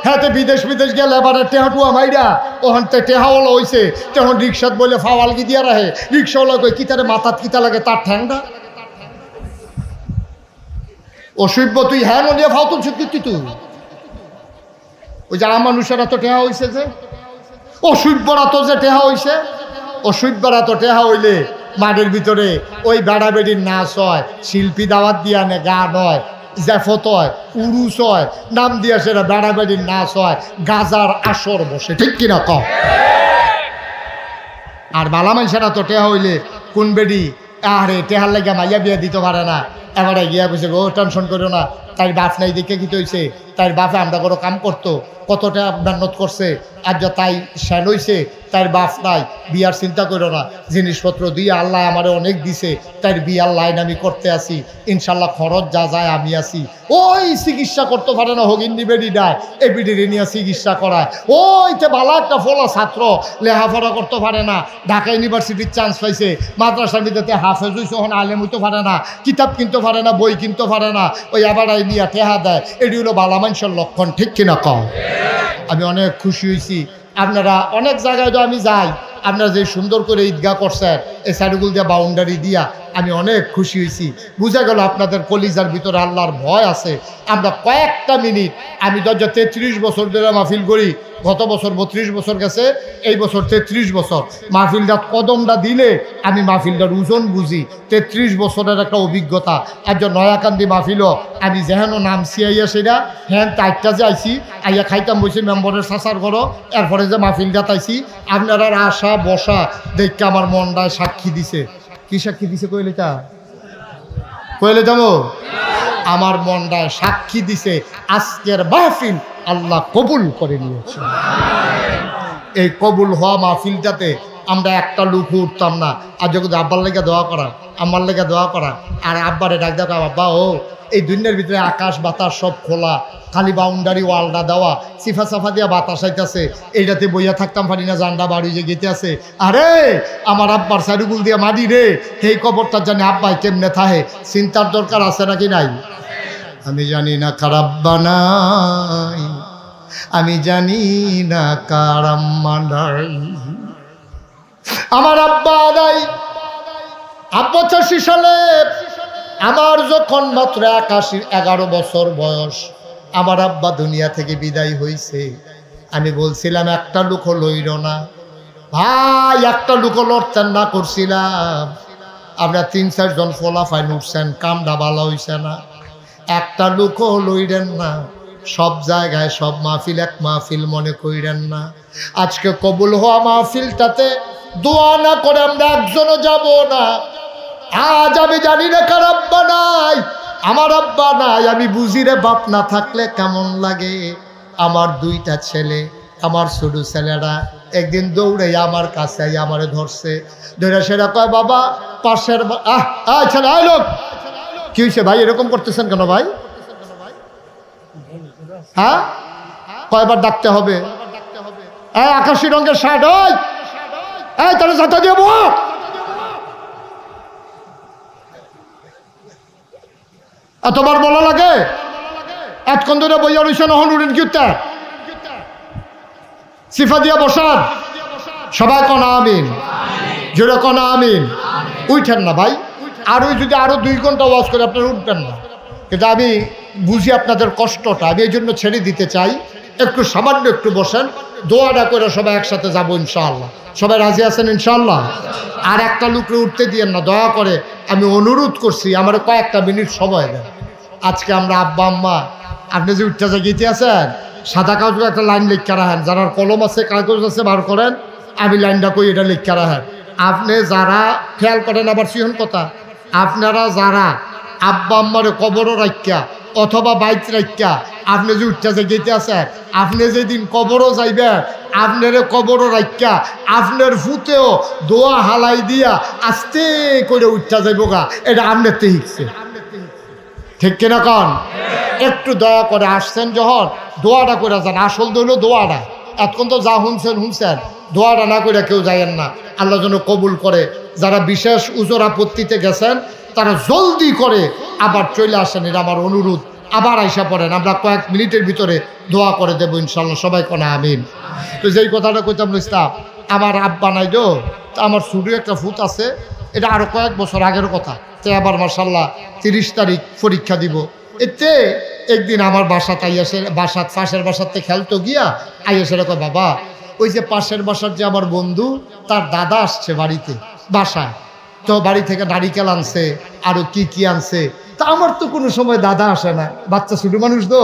হ্যাঁ বিদেশ গেলে এবারে টেহাটুয়া মাইরা ওখান থেকে টেহাওয়ালা হয়েছে, তখন রিক্সাত বলে ফাওয়ালগি দিয়া রাখে, রিক্সাওয়ালা কই কিতারে মাথাত কিতা লাগে তার ঠ্যাংটা অসভ্য, তুই হ্যাঁ নিয়ে ফাও তুলছিস তুই, ওই যে আমানুষেরা তো টেহা হয়েছে, যে অসভ্যরা তো যে টেহা হইছে, অসভ্যরা তো টেহা হইলে মাঠের ভিতরে ওই বেড়া বেড়ির নাচ হয়, শিল্পী দাওয়াত দিয়া নে গান হয়, জাফত হয়, উরুস হয়, নাম দিয়া সেটা বেড়া বেড়ির নাচ হয়, গাজার আসর বসে, ঠিক কিনা কম? আর বালা মানুষেরা তো টেহা হইলে কোন বেড়ি আরে টেহার লাগে মাইয়া বিয়া দিতে পারে না, এবারে গিয়া কইছে ও টেনশন করো না, তাই বাপ নাই দেখে কি হইছে, তাই বাপে আমরা কোনো কাম করতো, কতটা মেহনত করছে, আর যা তাই শ্যান হইছে, তার বাপ নাই, বিয়ার চিন্তা করো না, জিনিসপত্র দিয়ে আল্লাহ আমারে অনেক দিছে, তাই বিয়ার লাইন আমি করতে আসি, ইনশাল্লাহ খরচ যা যায় আমি আসি। ওই চিকিৎসা করতে পারে না, হগিন্নি বেডি দেয়, এ বিডিরে নিয়ে চিকিৎসা করায়, ওইতে ভালো একটা ফলা ছাত্র লেখাপড়া করতে পারে না, ঢাকা ইউনিভার্সিটির চান্স পাইছে, মাদ্রাসার ভিতরে হাফেজ হইছে, ওখানে আলেম হইতে পারে না, কিতাব কিনতে পারে না, বই কিনতে পারে না, ওই আবার নিয়ে টেহা দেয়, এটি হলো বালা মানুষের লক্ষণ, ঠিক কিনা কম? আমি অনেক খুশি হয়েছি, আপনারা অনেক জায়গায় তো আমি যাই, আপনারা যে সুন্দর করে ঈদগাহ করছেন, এই সাইডগুল দিয়া বাউন্ডারি দিয়া, আমি অনেক খুশি হয়েছি। বুঝা গেল আপনাদের কলিজার ভিতরে আল্লাহর ভয় আছে। আমরা কয়েকটা মিনিট, আমি তো 33 বছর ধরে মাহফিল করি, গত বছর 32 বছর গেছে, এই বছর 33 বছর। মাহফিলটা কদমটা দিলে আমি মাহফিলটার ওজন বুঝি, 33 বছরের একটা অভিজ্ঞতা। আর যে নয়াকান্দি মাহফিলও আমি যেহেন নামছি আইয়া সেটা হ্যাঁ তাইটা যে আইসি আইয়া খাইতাম বসে মেম্বরের চাচার ঘরও, এরপরে যে মাহফিলটা তাইছি, আপনারা আসা বসা দেখতে আমার মনটায় সাক্ষী দিছে। কি সাক্ষী দিছে কইলে তা কইলে যাবো আমার মনটায় সাক্ষী দিছে আজকের মাহফিল আল্লাহ কবুল করে নিয়েছে। এই কবুল হওয়া মাহফিলটাতে আমরা একটা লুক উঠতাম না। আর যখন আব্বার লেগে দোয়া করা, আমার লেগে দোয়া করা, আর আব্বারে ডাক দেখা, আব্বা ও এই দুনিয়ার ভিতরে আকাশ বাতাস সব খোলা, খালি বাউন্ডারি ওয়ালটা দেওয়া, সিফা সাফা দিয়া বাতাস আইতাছে, এইটাতে বইয়া থাকতাম পারি না, জান্ডা বাড়ি যে গেতে আছে। আরে আমার আব্বার সাইডুগুল দিয়া মাটি রে, সেই কবরটার জানি আব্বাই কেমনে থাহে, চিন্তার দরকার আছে নাকি নাই? আমি জানি না কার আব্বা নাই, আমি জানি না কার আম্মা নাই। আমার আব্বা নাই। 85 সালে আমার যখন মাত্র 11 বছর বয়স, আমার আব্বা দুনিয়া থেকে বিদায় হইছে। আমি বলছিলাম একটা লুকো লইল না ভাই, একটা লুকো লড়তেন না করছিলাম। আমরা 3-4 জন ফোলাফাই উঠছেন, কামটা ভালো হইছে না, একটা লুকো লইলেন না। সব জায়গায় সব মাহফিল এক মাহফিল মনে কইরেন না। আজকে কবুল হওয়া মাহফিলটাতে দোয়া না করে আমরা একজনও যাব না। আজ আমি জানি না কার আব্বা নাই, আমার আব্বা নাই। আমি বুঝি রে বাপ না থাকলে কেমন লাগে। আমার 2টা ছেলে, আমার ছোট ছেলেরা একদিন দৌড়ে আমার কাছে আমারে ধরছে, ধরে সেটা কয় বাবা পাশের ছেলে আয় লোক। কি হয়েছে ভাই, এরকম করতেছেন কেন ভাই? হ্যাঁ, কয়বার ডাকতে হবে? আকাশি রঙের শার্ট, ওই তাহলে ছাতা দিয়ে বো। এতবার বলা লাগে? এতক্ষণ ধরে বইয়া রইছে, নহন উড়েন কি উত্তর সিফা দিয়া বসান। সবাই কনা আমিন, জোরে কনা আমিন। উঠেন না ভাই, আর ওই যদি আরো 2 ঘন্টা ওয়াজ করে আপনারা উঠবেন না। কিন্তু আমি বুঝি আপনাদের কষ্টটা, আমি এই জন্য ছেড়ে দিতে চাই। একটু সামান্য একটু বসেন, দোয়াটা করে সবাই একসাথে যাবো ইনশাআল্লাহ। সবাই রাজি আছেন ইনশাআল্লাহ? আর একটা লুকরে উঠতে দিয়েন না দয়া করে, আমি অনুরোধ করছি, আমার কয়েকটা মিনিট সময় দেন। আজকে আমরা আব্বা আম্মা, আপনি যে উঠতে জায়গাতে আছেন, সাদা কাগজে একটা লাইন লিখা রাখেন, যারা কলম আছে কাগজ আছে বার করেন, আমি লাইনটা কই এটা লিখা রাখেন। আপনি যারা খেয়াল করেন, আবার সিহন কথা, আপনারা যারা আব্বা আম্মারে কবরও রাখিয়া অথবা বাইক রাখিয়া আপনি যে উঠতে জায়গাতে আছেন, আপনি যেদিন কবরও যাইবেন, আপনার কবরও রাখিয়া আপনার ফুতেও দোয়া হালাই দিয়া আস্তে করে উঠতে যাইব গা, এটা আপনার তে শিখছে। ঠিক কিনা কন? একটু দয়া করে আসছেন যখন দোয়াটা করে যান। আসল দইল দোয়াটা, এতক্ষণ তো যা শুনছেন, দোয়াটা না করে কেউ যাইয়েন না। আল্লাহ যেন কবুল করে। যারা বিশেষ উজর আপত্তিতে গেছেন তারা জলদি করে আবার চলে আসেন, এটা আমার অনুরোধ। আবার আইসা পড়েন, আমরা কয়েক মিনিটের ভিতরে দোয়া করে দেবো ইনশাল্লাহ। সবাই কোনা আমিন। তো যেই কথাটা কইতাম ইসলাম, আমার আব্বা নাই তো, আমার শুরু একটা ফুট আছে, এটা আরো কয়েক বছর আগের কথা। তো আবার মাশাল্লাহ 30 তারিখ পরীক্ষা দিব। এতে একদিন আমার বাসাতে আইয়াসে, পাশের বাসাতে খেলতো গিয়া আইয়াসে কয় বাবা ওই যে পাশের বাসার যে আমার বন্ধু, তার দাদা আসছে বাড়িতে বাসায়, তো বাড়ি থেকে নারিকেল আনছে, আরো কি কি আনছে। তা আমার তো কোনো সময় দাদা আসে না, বাচ্চা ছোটো মানুষ তো,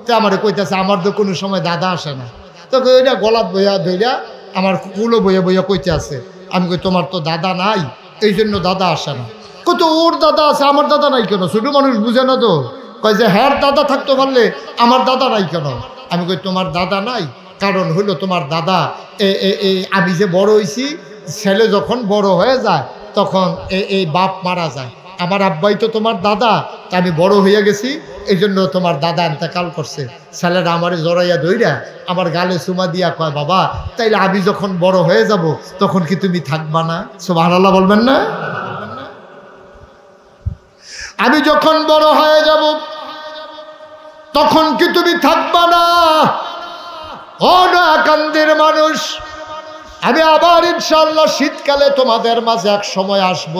তো আমার কইতেছে আমার তো কোনো সময় দাদা আসে না। তো ওইটা গলাত বইয়া ধইরা আমার কুলো বইয়া বইয়া কইতে আছে। আমি কই তোমার তো দাদা নাই, এই জন্য দাদা আসে না। কত ওর দাদা আছে, আমার দাদা নাই কেন? ছোটো মানুষ বুঝে না তো, কয় যে হ্যাঁ দাদা থাকতে পারলে আমার দাদা নাই কেন? আমি কই তোমার দাদা নাই, কারণ হইলো তোমার দাদা আমি যে বড় হয়েছি, ছেলে যখন বড় হয়ে যায় তখন এই বাপ মারা যায়। আমার আব্বাই তো তোমার দাদা, তা আমি বড় হইয়া গেছি, এই জন্য তোমার দাদা ইন্তেকাল করছে। ছেলেরা আমারে জড়াইয়া ধইরা আমার গালে চুমা দিয়া কয় বাবা তাইলে আমি যখন বড় হয়ে যাব তখন কি তুমি থাকবা না? সুবহানাল্লাহ বলবেন না? আমি যখন বড় হয়ে যাব তখন কি তুমি থাকবা না? ও না কান্দের মানুষ, আমি আবার ইনশাল্লাহ শীতকালে তোমাদের মাঝে এক সময় আসব,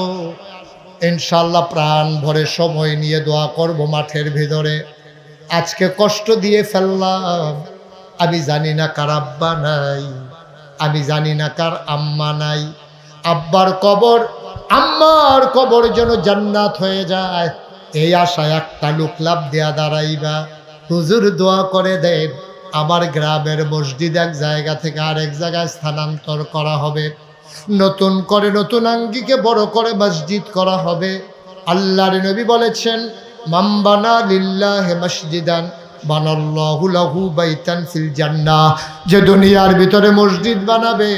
ইনশাল্লাহ প্রাণ ভরে সময় নিয়ে দোয়া করব মাঠের ভিতরে। আজকে কষ্ট দিয়ে ফেললাম, আমি জানি না কার আব্বা নাই, আমি জানি না কার আম্মা নাই। আব্বার কবর আম্মার কবর যেন জান্নাত হয়ে যায়, এই আশায় একটা লোক লাভ দেয়া দাঁড়াইবা। হুজুর দোয়া করে দেন আমার গ্রামের মসজিদ এক জায়গা থেকে আরেক জায়গায় স্থানান্তর করা হবে। নতুন করে নতুন আঙ্গিকে বড় করে মসজিদ করা হবে। আল্লাহর নবী বলেছেন, মান বানা লিল্লাহি মসজিদান বানাল্লাহু লাহু বাইতান ফিল জান্নাহ। যে দুনিয়ার ভিতরে মসজিদ বানাবে,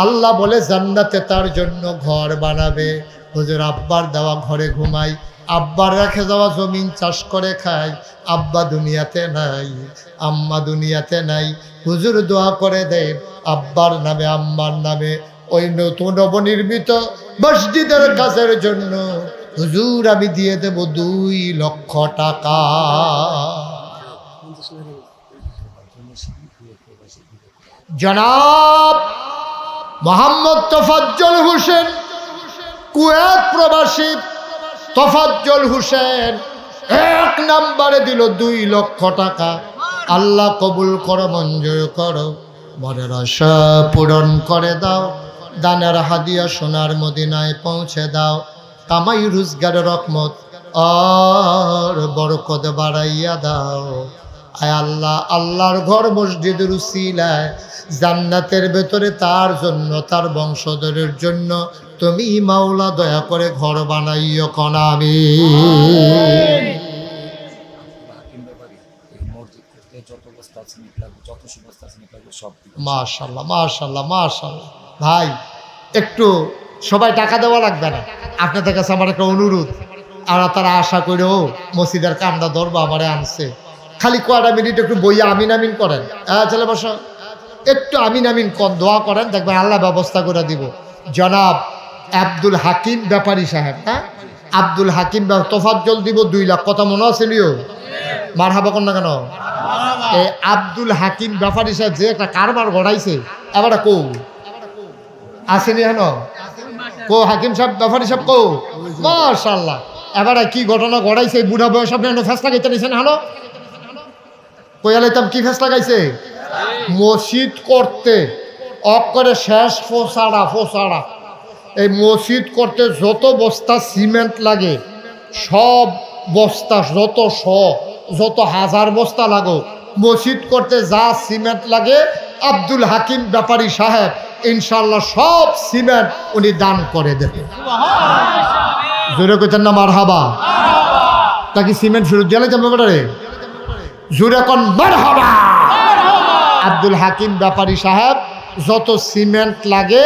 আল্লাহ বলে জান্নাতে তার জন্য ঘর বানাবে। হুজুর আব্বার দেওয়া ঘরে ঘুমাই, আব্বার রেখে যাওয়া জমিন চাষ করে খাই, আব্বা দুনিয়াতে নাই, আম্মা দুনিয়াতে নাই। হুজুর দোয়া করে দেন আব্বার নামে আম্মার নামে ওই নতুন নবনির্মিত মসজিদের কাজের জন্য হুজুর আমি দিয়ে দেব 2 লক্ষ টাকা। জনাব মোহাম্মদ তোফাজ্জল হোসেন, কুয়েত প্রবাসী তোফাজ্জল হোসেন 1 নম্বরে দিল 2 লক্ষ টাকা। আল্লাহ কবুল করো, মঞ্জুর করো, মনের আশা পূরণ করে দাও। দানের হাদিয়া সোনার মদিনায় পৌঁছে দাও। কামাই রোজগারের রহমত আর বরকত বাড়াইয়া দাও। আয় আল্লাহ, আল্লাহর ঘর মসজিদের উসিলায় জান্নাতের ভেতরে তার জন্য, তার বংশধরের জন্য তুমি মাওলা দয়া করে ঘর বানাইও কোন আমিন। মাশাআল্লাহ মাশাআল্লাহ মাশাআল্লাহ। ভাই একটু সবাই টাকা দেওয়া লাগবে না, আপনাদের কাছে আমার একটা অনুরোধ। আর তারা আশা করেও মসজিদের কামটা ধরবো আমারে আনছে, খালি কয়টা মিনিট একটু বইয়া আমিন আমিন করেন। চলে বসো, একটু আমিন আমিন কম দোয়া করেন, দেখবেন আল্লাহ ব্যবস্থা করে দিব। জনাব আব্দুল হাকিম ব্যাপারী সাহেব, হ্যাঁ আব্দুল হাকিম তোফাজ্জল দিব 2 লাখ। কথা মনে আছে নিও? মারহাবা কর না কেন? এই আব্দুল হাকিম ব্যাপারী সাহেব যে একটা কারবার গড়াইছে, এবার কৌ আসেনি হেন কো হাকিম সাহেব ব্যাপারী সাহেব কৌ? মাশাআল্লাহ। এবার কি ঘটনা গড়াইছে, বুড়া বয়স আপনি ফেসলা গাইতে নিছেন হলো কইয়ালাইতাম কি ফেসলা গাইছে? মসজিদ করতে অকরে শেষ ফোসাড়া। এই মসজিদ করতে যত বস্তা সিমেন্ট লাগে, সব বস্তা, যত হাজার বস্তা লাগো, মসজিদ করতে যা সিমেন্ট লাগে আব্দুল হাকিম ব্যাপারী সাহেব ইনশাল্লাহ সব সিমেন্ট উনি দান করে দেবে। জোরে কইতেন না মারহাবা? তা কি সিমেন্ট ফেরত দিয়ে ব্যাপারে জোরে কোন মারহাবা? আব্দুল হাকিম ব্যাপারী সাহেব যত সিমেন্ট লাগে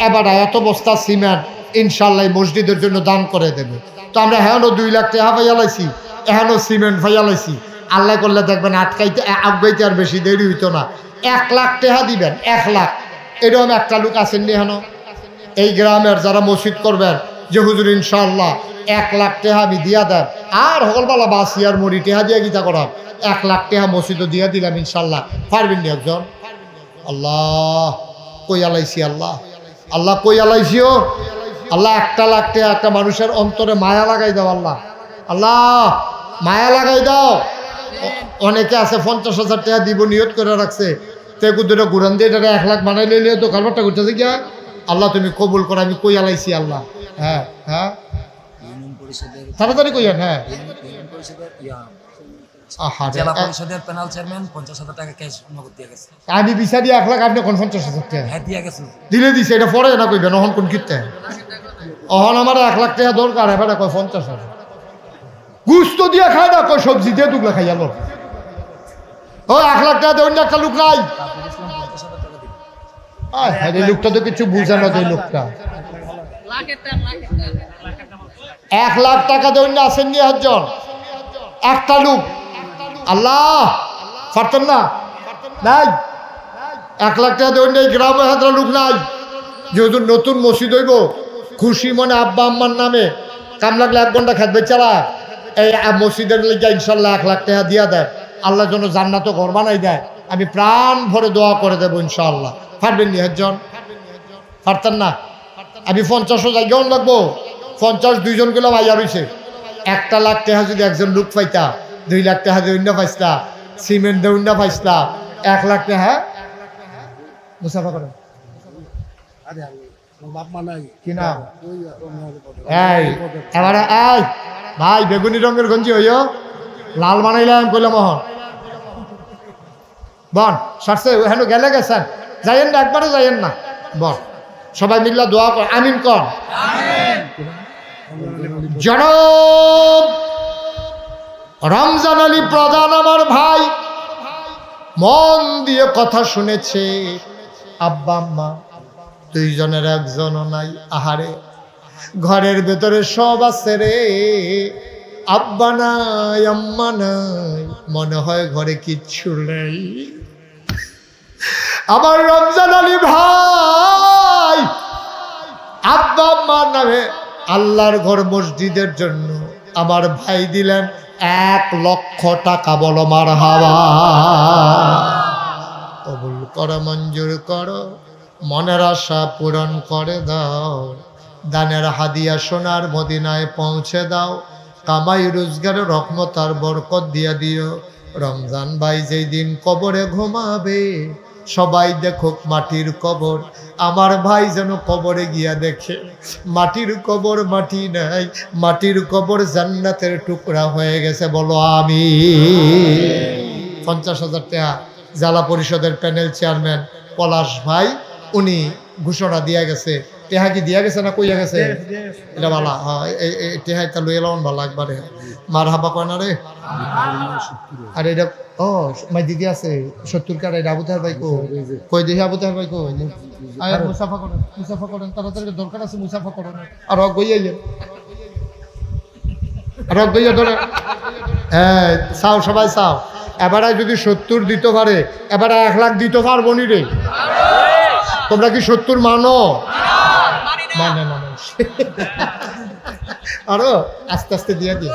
এবার এত বস্তা সিমেন্ট ইনশাল্লাহ মসজিদের জন্য দান করে দেবে। তো আমরা এখনো 2 লাখ টাকা ভাইয়ালাইছি, এখনো সিমেন্ট ভাইয়ালাইছি। আল্লাহ করলে দেখবেন আগাইতে আর বেশি দেরি হইতো না। 1 লাখ টাকা দিবেন, 1 লাখ। এরকম একটা লোক আসেননি এখনো এই গ্রামের যারা মসজিদ করবেন যে হুজুর ইনশাল্লাহ 1 লাখ টাকা আমি দিয়া দেন, আর হকলবালা বাসি আর মরি টেহা দিয়া গীতা করাম, 1 লাখ টাকা মসজিদও দিয়া দিলাম ইনশাল্লাহ। পারবেন নি একজন? আল্লাহ কই আলাইছি, আল্লাহ কই আলাইছিও। আল্লাহ 1 লাখ টাকা একটা মানুষের অন্তরে মায়া লাগাই দাও। আল্লাহ মায়া লাগাই দাও। অনেকে আছে 50,000 টাকা দিব নিয়ত করে রাখছে, তেগুদুরে ঘুরান দিয়ে 1 লাখ বানাই লইলে তো কারবারটা করতেছে গিয়া। আল্লাহ তুমি কবুল করো, আমি কই আলাইছি আল্লাহ। হ্যাঁ হ্যাঁ তাড়াতাড়ি কইয়েন। হ্যাঁ আমি বিচারি 1 লাখ, আপনি কোন 50,000 টাকা দিলে দিছে, এটা পরে না কইবেন অহন কোন কীর্তে অহন আমার 1 লাখ টাকা দরকার। এবার কয় 50,000 গুস্ত দিয়ে খায় না, কয় সবজি দিয়ে 2 লাখ খাইয়াল। ও 1 লাখ টাকা দেন একটা লোক নাই। এই লোকটা তো কিছু বুঝে না। এই লোকটা 1 লাখ টাকা দেন আসেননি একজন, একটা লোক। আল্লাহ পারতেন না? নাই 1 লাখ টাকা দেন এই গ্রামে হাজার লোক নাই। যেহেতু নতুন মসজিদ হইব, খুশি মনে আব্বা আম্মার নামে কাম লাগলে 1 ঘন্টা খাদ্য চালা এই মসজিদের লেগে ইনশাল্লাহ 1 লাখ টাকা দিয়া দেয়। আল্লাহর জন্য জান্নাত ঘর বানাই দেয়। আমি প্রাণ ভরে দোয়া করে দেবো ইনশাআল্লাহ। পারবেন নি একজন? পারতেন না? আমি 50 জায়গাও লাগবো, 50 2জন গুলো ভাইয়া রয়েছে। 1 লাখ টাকা যদি একজন লোক পাইতা, 2 লাখ টাকা দেউন্য পাইছলা, সিমেন্ট দেউন্য পাইছলা, 1 লাখ টাকা মুসাফা করেন কি না? এই এবারে এই ভাই বেগুনি রঙের গঞ্জি হইও, লাল বানাইলাম কইলাম মোহন বন সারছে হেন গেলে গেছেন, যাইয়েন না একবারে যাইয়েন না বন সবাই মিল্লা দোয়া কর, আমিন কর। জনাব রমজান আলী প্রধান আমার ভাই মন দিয়ে কথা শুনেছে। আব্বা আম্মা দুইজনের একজনও নাই। আহারে, ঘরের ভেতরে সব আছে রে, আব্বা নাই আম্মা নাই, মনে হয় ঘরে কিচ্ছু নেই। আমার রমজান আলী ভাই আব্বা আম্মার নামে আল্লাহর ঘর মসজিদের জন্য আমার ভাই দিলেন 1 লক্ষ টাকা। বলো মারহাবা। কবুল করো, মঞ্জুর করো, মনের আশা পূরণ করে দাও। দানের হাদিয়া সোনার মদিনায় পৌঁছে দাও। কামাই রোজগারে রহমত আর বরকত দিয়া দিও। রমজান ভাই যেই দিন কবরে ঘুমাবে সবাই দেখুক মাটির কবর, আমার ভাই যেন কবরে গিয়া দেখে মাটির কবর মাটি নাই, মাটির কবর জান্নাতের টুকরা হয়ে গেছে। বলো আমি। 50,000 টাকা জেলা পরিষদের প্যানেল চেয়ারম্যান পলাশ ভাই উনি ঘোষণা দিয়া গেছে। টেহা কি দিয়া গেছে না কইয়া গেছে? এটা বালা, টেহাইটা লই এলাম ভালো একবারে। মার হাবা কয় না রে। আর এটা ও মাই দিদি আছে 70 কার। এটা আবু তাহের ভাই কই দেখি, আবু তাহের ভাই মুসাফা করেন, মুসাফা করেন, তাড়াতাড়ি দরকার আছে মুসাফা করেন। আর গইয়াইয়েন, আর গইয়া ধরে। হ্যাঁ চাও, সবাই চাও। এবারে যদি 70 দিতে পারে, এবারে 1 লাখ দিতে পারবো নি রে? তোমরা কি 70 মানো? মানে না আরো আস্তে আস্তে দিয়ে দিও।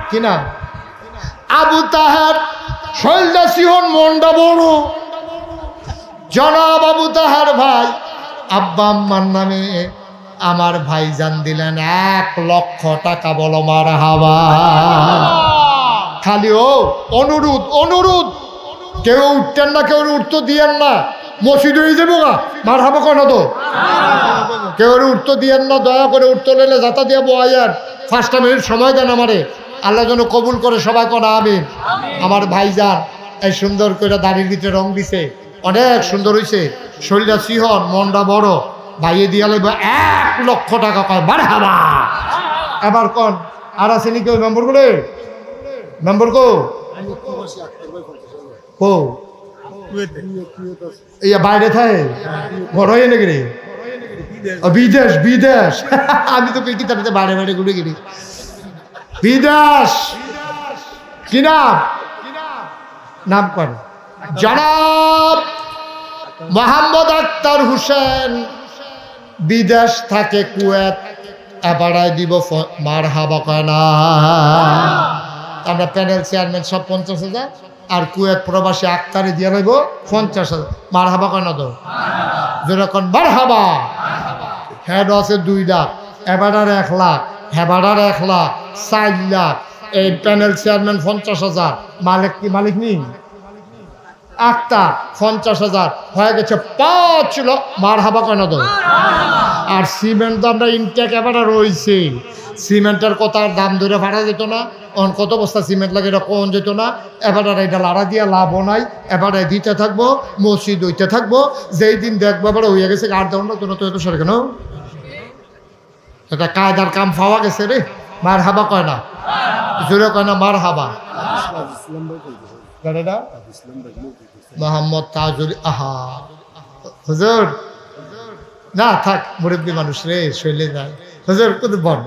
কি নাম? আবু তাহের, শৈলদা সিহন, মনটা বড়। জনাব আবু তাহের ভাই আব্বা আম্মার নামে আমার ভাইজান দিলেন 1 লক্ষ টাকা। বলো মারহাবা। খালি ও অনুরোধ, অনুরোধ, কেউ উঠতেন না, কেউ উঠতে দিয়েন না, মসজিদ হয়ে যাবো গা। মারহাবা কেন তো? কেউ উঠতে দিয়েন না, দয়া করে উঠতে নিলে যাতা দিয়ে বয়ার 5টা মিনিট সময় দেন আমারে। আল্লাহ যেন কবুল করে, সবাই কোন আমিন। আমার ভাইজান এই সুন্দর করে দাড়ির ভিতরে রং দিছে, অনেক সুন্দর হয়েছে। শরীরটা সিহন, মনটা বড়। ভাইয়ে দিয়া লইব 1 লক্ষ টাকা। কয় মারহাবা। এবার কোন আর আছে নি কেউ মেম্বর করে? মেম্বর কো কো ইয়া বাইরে থাকে ঘর হয় নাকি রে? বিদেশ, বিদেশ। আমি তো কি তাতে বাইরে বাইরে ঘুরে গেলি। বিদেশ কি নাম? নাম কর। জনাব মোহাম্মদ আক্তার হোসেন, বিদেশ থাকে কুয়েত। এবারাই দিব মারহাবা কয় না? আমরা প্যানেল চেয়ারম্যান সব 50,000 আর কুয়েত প্রবাসী আক্তারে দিয়ে লইব 50,000। মারহাবা কয় না তো? যেরকম মারহাবা। হেড আছে 2 লাখ, এবারার 1 লাখ, হেবারার 1 লাখ, 4 লাখ। এই প্যানেল চেয়ারম্যান 50,000। মালিক কি? মালিক নি আক্তার 50,000 হয়ে গেছে 5 লাখ। মারহাবা কয় না তো? আর সিমেন্ট তো আমরা ইনটেক এবারে রয়েছে। সিমেন্টের কথার দাম ধরে ভাড়া যেত না। অন কত বস্তা সিমেন্ট লাগে এটা কোন যেত না। এবারে এটা লাড়া দিয়া লাভও নাই। এবারে দিতে থাকবো, মসজিদ হইতে থাকবো। যেই দিন দেখবো এবারে হয়ে গেছে আর দাম না তো এত সরে কেন? এটা কায়দার কাম পাওয়া গেছে রে। মার হাবা কয় না? জোরে কয় না মার হাবা? মোহাম্মদ তাজুল। আহা হুজুর না থাক, মুরব্বী মানুষ রে, শৈলে যায়। হুজুর কত বন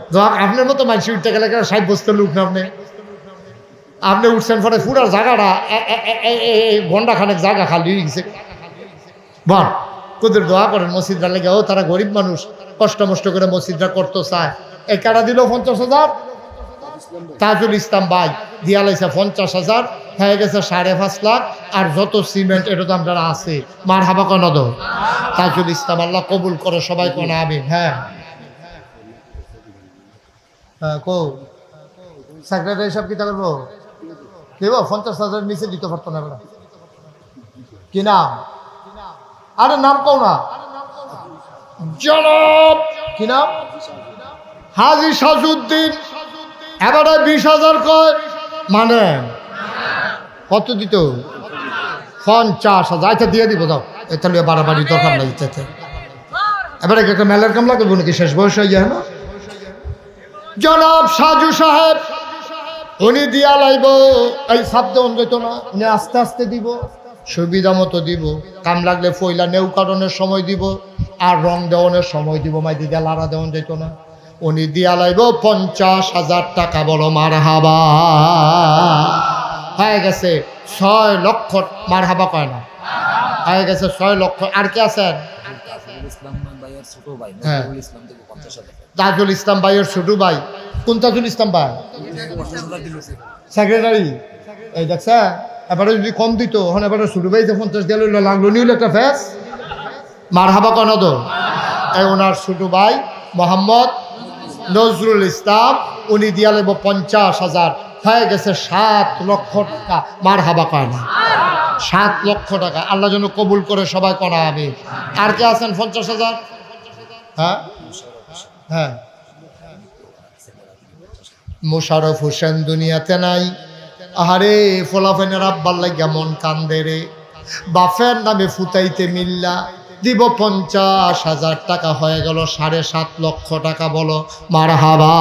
আপনার মতো মানুষ উঠতে গেলে 60 বছর লোক না। আপনি উঠছেন পরে পুরার জায়গাটা ঘন্টা খানেক জায়গা খালি হয়ে গেছে। বন কুদের দোয়া করেন মসজিদরা লেগে। ও তারা গরিব মানুষ, কষ্ট মষ্ট করে মসজিদরা করতে চায়। এই কারা দিল 50,000। তাজুল ইসলাম ভাই দিয়া লাইছে 50,000, হয়ে গেছে 5.5 লাখ। আর যত সিমেন্ট এটা তো আমরা আছে। মার হাবা কেন দো? তাজুল ইসলাম আল্লাহ কবুল করে, সবাই কোন আমিন। হ্যাঁ কো সেক্রেটারি সব কি করবো? দেব 50,000 নিচে দিতে পারতো না। কি নাম? আরে নাম কও না। জনাব কি নাম? হাজি সাজউদ্দিন। এবারে 20,000 কয় মানে কত দিত? 50,000। আচ্ছা দিয়ে দিব, যাও তাহলে বাড়াবাড়ি দরকার নাই যেতে। এবারে একটা মেলার কাম লাগবে নাকি, শেষ বয়স হয়ে যায় না? জনাব সাজু সাহেব উনি দিয়া লাইব, এই শব্দ যেত না, উনি আস্তে আস্তে দিব, সুবিধা মতো দিব। কাম লাগলে ফইলা নেউ কারণের সময় দিব, আর রং দেওয়ানোর সময় দিব। মাইদি দিয়া লাড়া দেওয়ান যেত না। উনি দিয়া লাইব 50,000 টাকা। বলো মারহাবা। হয়ে গেছে 6 লক্ষ। মারহাবা কয় না? হয়ে গেছে 6 লক্ষ। আর কে আছেন? হ্যাঁ, তাজুল ইসলাম ভাইয়ের ছোট ভাই। কোন তাজুল ইসলাম ভাই? সেক্রেটারি। এই দেখছে, এবারে যদি কম দিত, এখন এবারে ছোট ভাই যে 50 দিয়ে লইল, লাগলো নিল একটা ফেস। মারহাবা কেন তো? এই ওনার ছোট ভাই মোহাম্মদ নজরুল ইসলাম, উনি দিয়া লাগব 50,000। হয়ে গেছে 7 লক্ষ টাকা। মারহাবা কয় না? 7 লক্ষ টাকা। আল্লাহ যেন কবুল করে সবাই করা আমি। আর কে আছেন 50,000? হ্যাঁ হ্যাঁ, মোশারফ হোসেন দুনিয়াতে নাই। আহারে ফোলাফেনের আব্বার লাগিয়া মন কান্দে রে। বাফের নামে ফুটাইতে মিল্লা দিব 50,000 টাকা। হয়ে গেল 7.5 লক্ষ টাকা। বলো মারহাবা।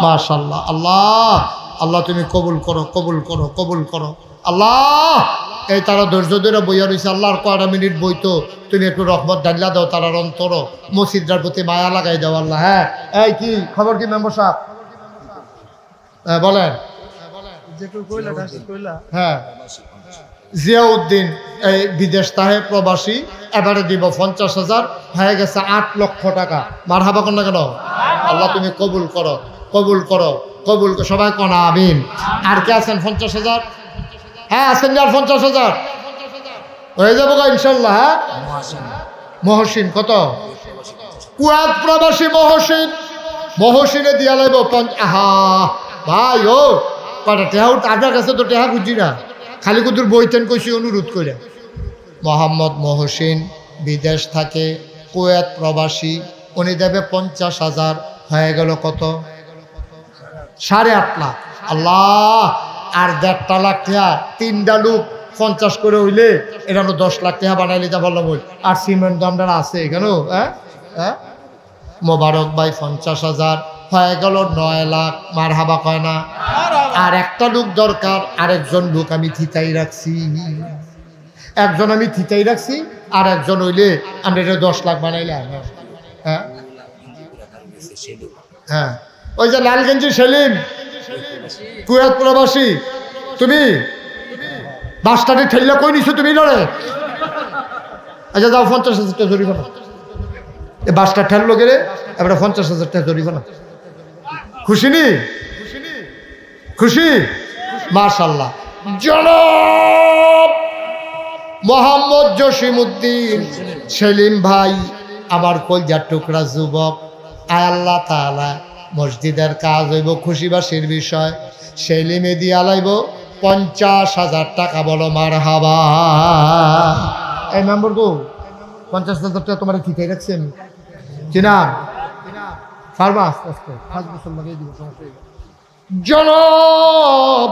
মাশাআল্লাহ। আল্লাহ আল্লাহ তুমি কবুল করো, কবুল করো, কবুল করো আল্লাহ। এই তারা ধৈর্য ধরে বইয়া রয়েছে। আল্লাহর কয়টা মিনিট বইতো, তুমি একটু রহমত ডাল্লা দাও তারার অন্তর, মসজিদটার প্রতি মায়া লাগাই দাও আল্লাহ। হ্যাঁ, এই কি খবর? কি মেম্বার সাহেব? হ্যাঁ বলেন। হ্যাঁ, জিয়াউদ্দিন এই বিদেশ তাহে প্রবাসী, এবারে দিব 50,000। হয়ে গেছে 8 লক্ষ টাকা। মারহাবা কোন না কেন? আল্লাহ তুমি কবুল করো, কবুল করো, কবুল করো। সবাই কোনা আমিন। আর কে আছেন 50,000? হ্যাঁ আছেন আর 50,000 হয়ে যাবো ইনশাল্লাহ। হ্যাঁ, মহসিন কত? কুয়াত প্রবাসী মহসিন, মহসিনে দিয়া লাগবো। আহা ভাই, ও কটা টেহা আপনার কাছে তো টেহা খুঁজি না, খালি কুতুর বইতেন কইছি অনুরোধ করে। মোহাম্মদ মহসিন বিদেশ থাকে, কুয়েত প্রবাসী, উনি দেবে 50,000। হয়ে গেল কত? 8.5 লাখ। আল্লাহ, আর 1.5 লাখ টাকা। 3টা লোক 50 করে হইলে এটা 10 লাখ টাকা বানাইলে যা বললাম। আর সিমেন্ট দামটা আছে এখানে। হ্যাঁ হ্যাঁ, মোবারক ভাই 50,000। হয়ে গেল 9 লাখ। মারহাবা কয় না? আর একটা লোক দরকার, আরেকজন লোক আমি থিতাই রাখছি। একজন আমি থিতাই রাখছি, আর একজন হইলে আমরা এটা 10 লাখ বানাইলাম। হ্যাঁ হ্যাঁ, ওই যে লালগঞ্জি সেলিম, কুয়েত প্রবাসী, তুমি বাসটাটি ঠেললে কই নিছো তুমি লড়ে? আচ্ছা যাও, 50,000 টাকা জরিমানা। এই বাসটা ঠেললো গেলে এবারে 50,000 টাকা জরিমানা। খুশি নি? খুশি? মাশাআল্লাহ। জনাব মোহাম্মদ জসিমউদ্দিন সেলিম ভাই, আমার কলজার টুকরা যুবক, আয় আল্লাহ তাআলা মসজিদের কাজ হইব, খুশিবাসীর বিষয়। সেলিমে দিয়া লাইব 50,000 টাকা। বলো মারহাবা। এই মেম্বার গো, 50,000 টাকা তোমার ঠিক হয়ে যাচ্ছে। আমি চিনা পারবা? আস্তে আস্তে 5 বছর লাগিয়ে দিব। জনাব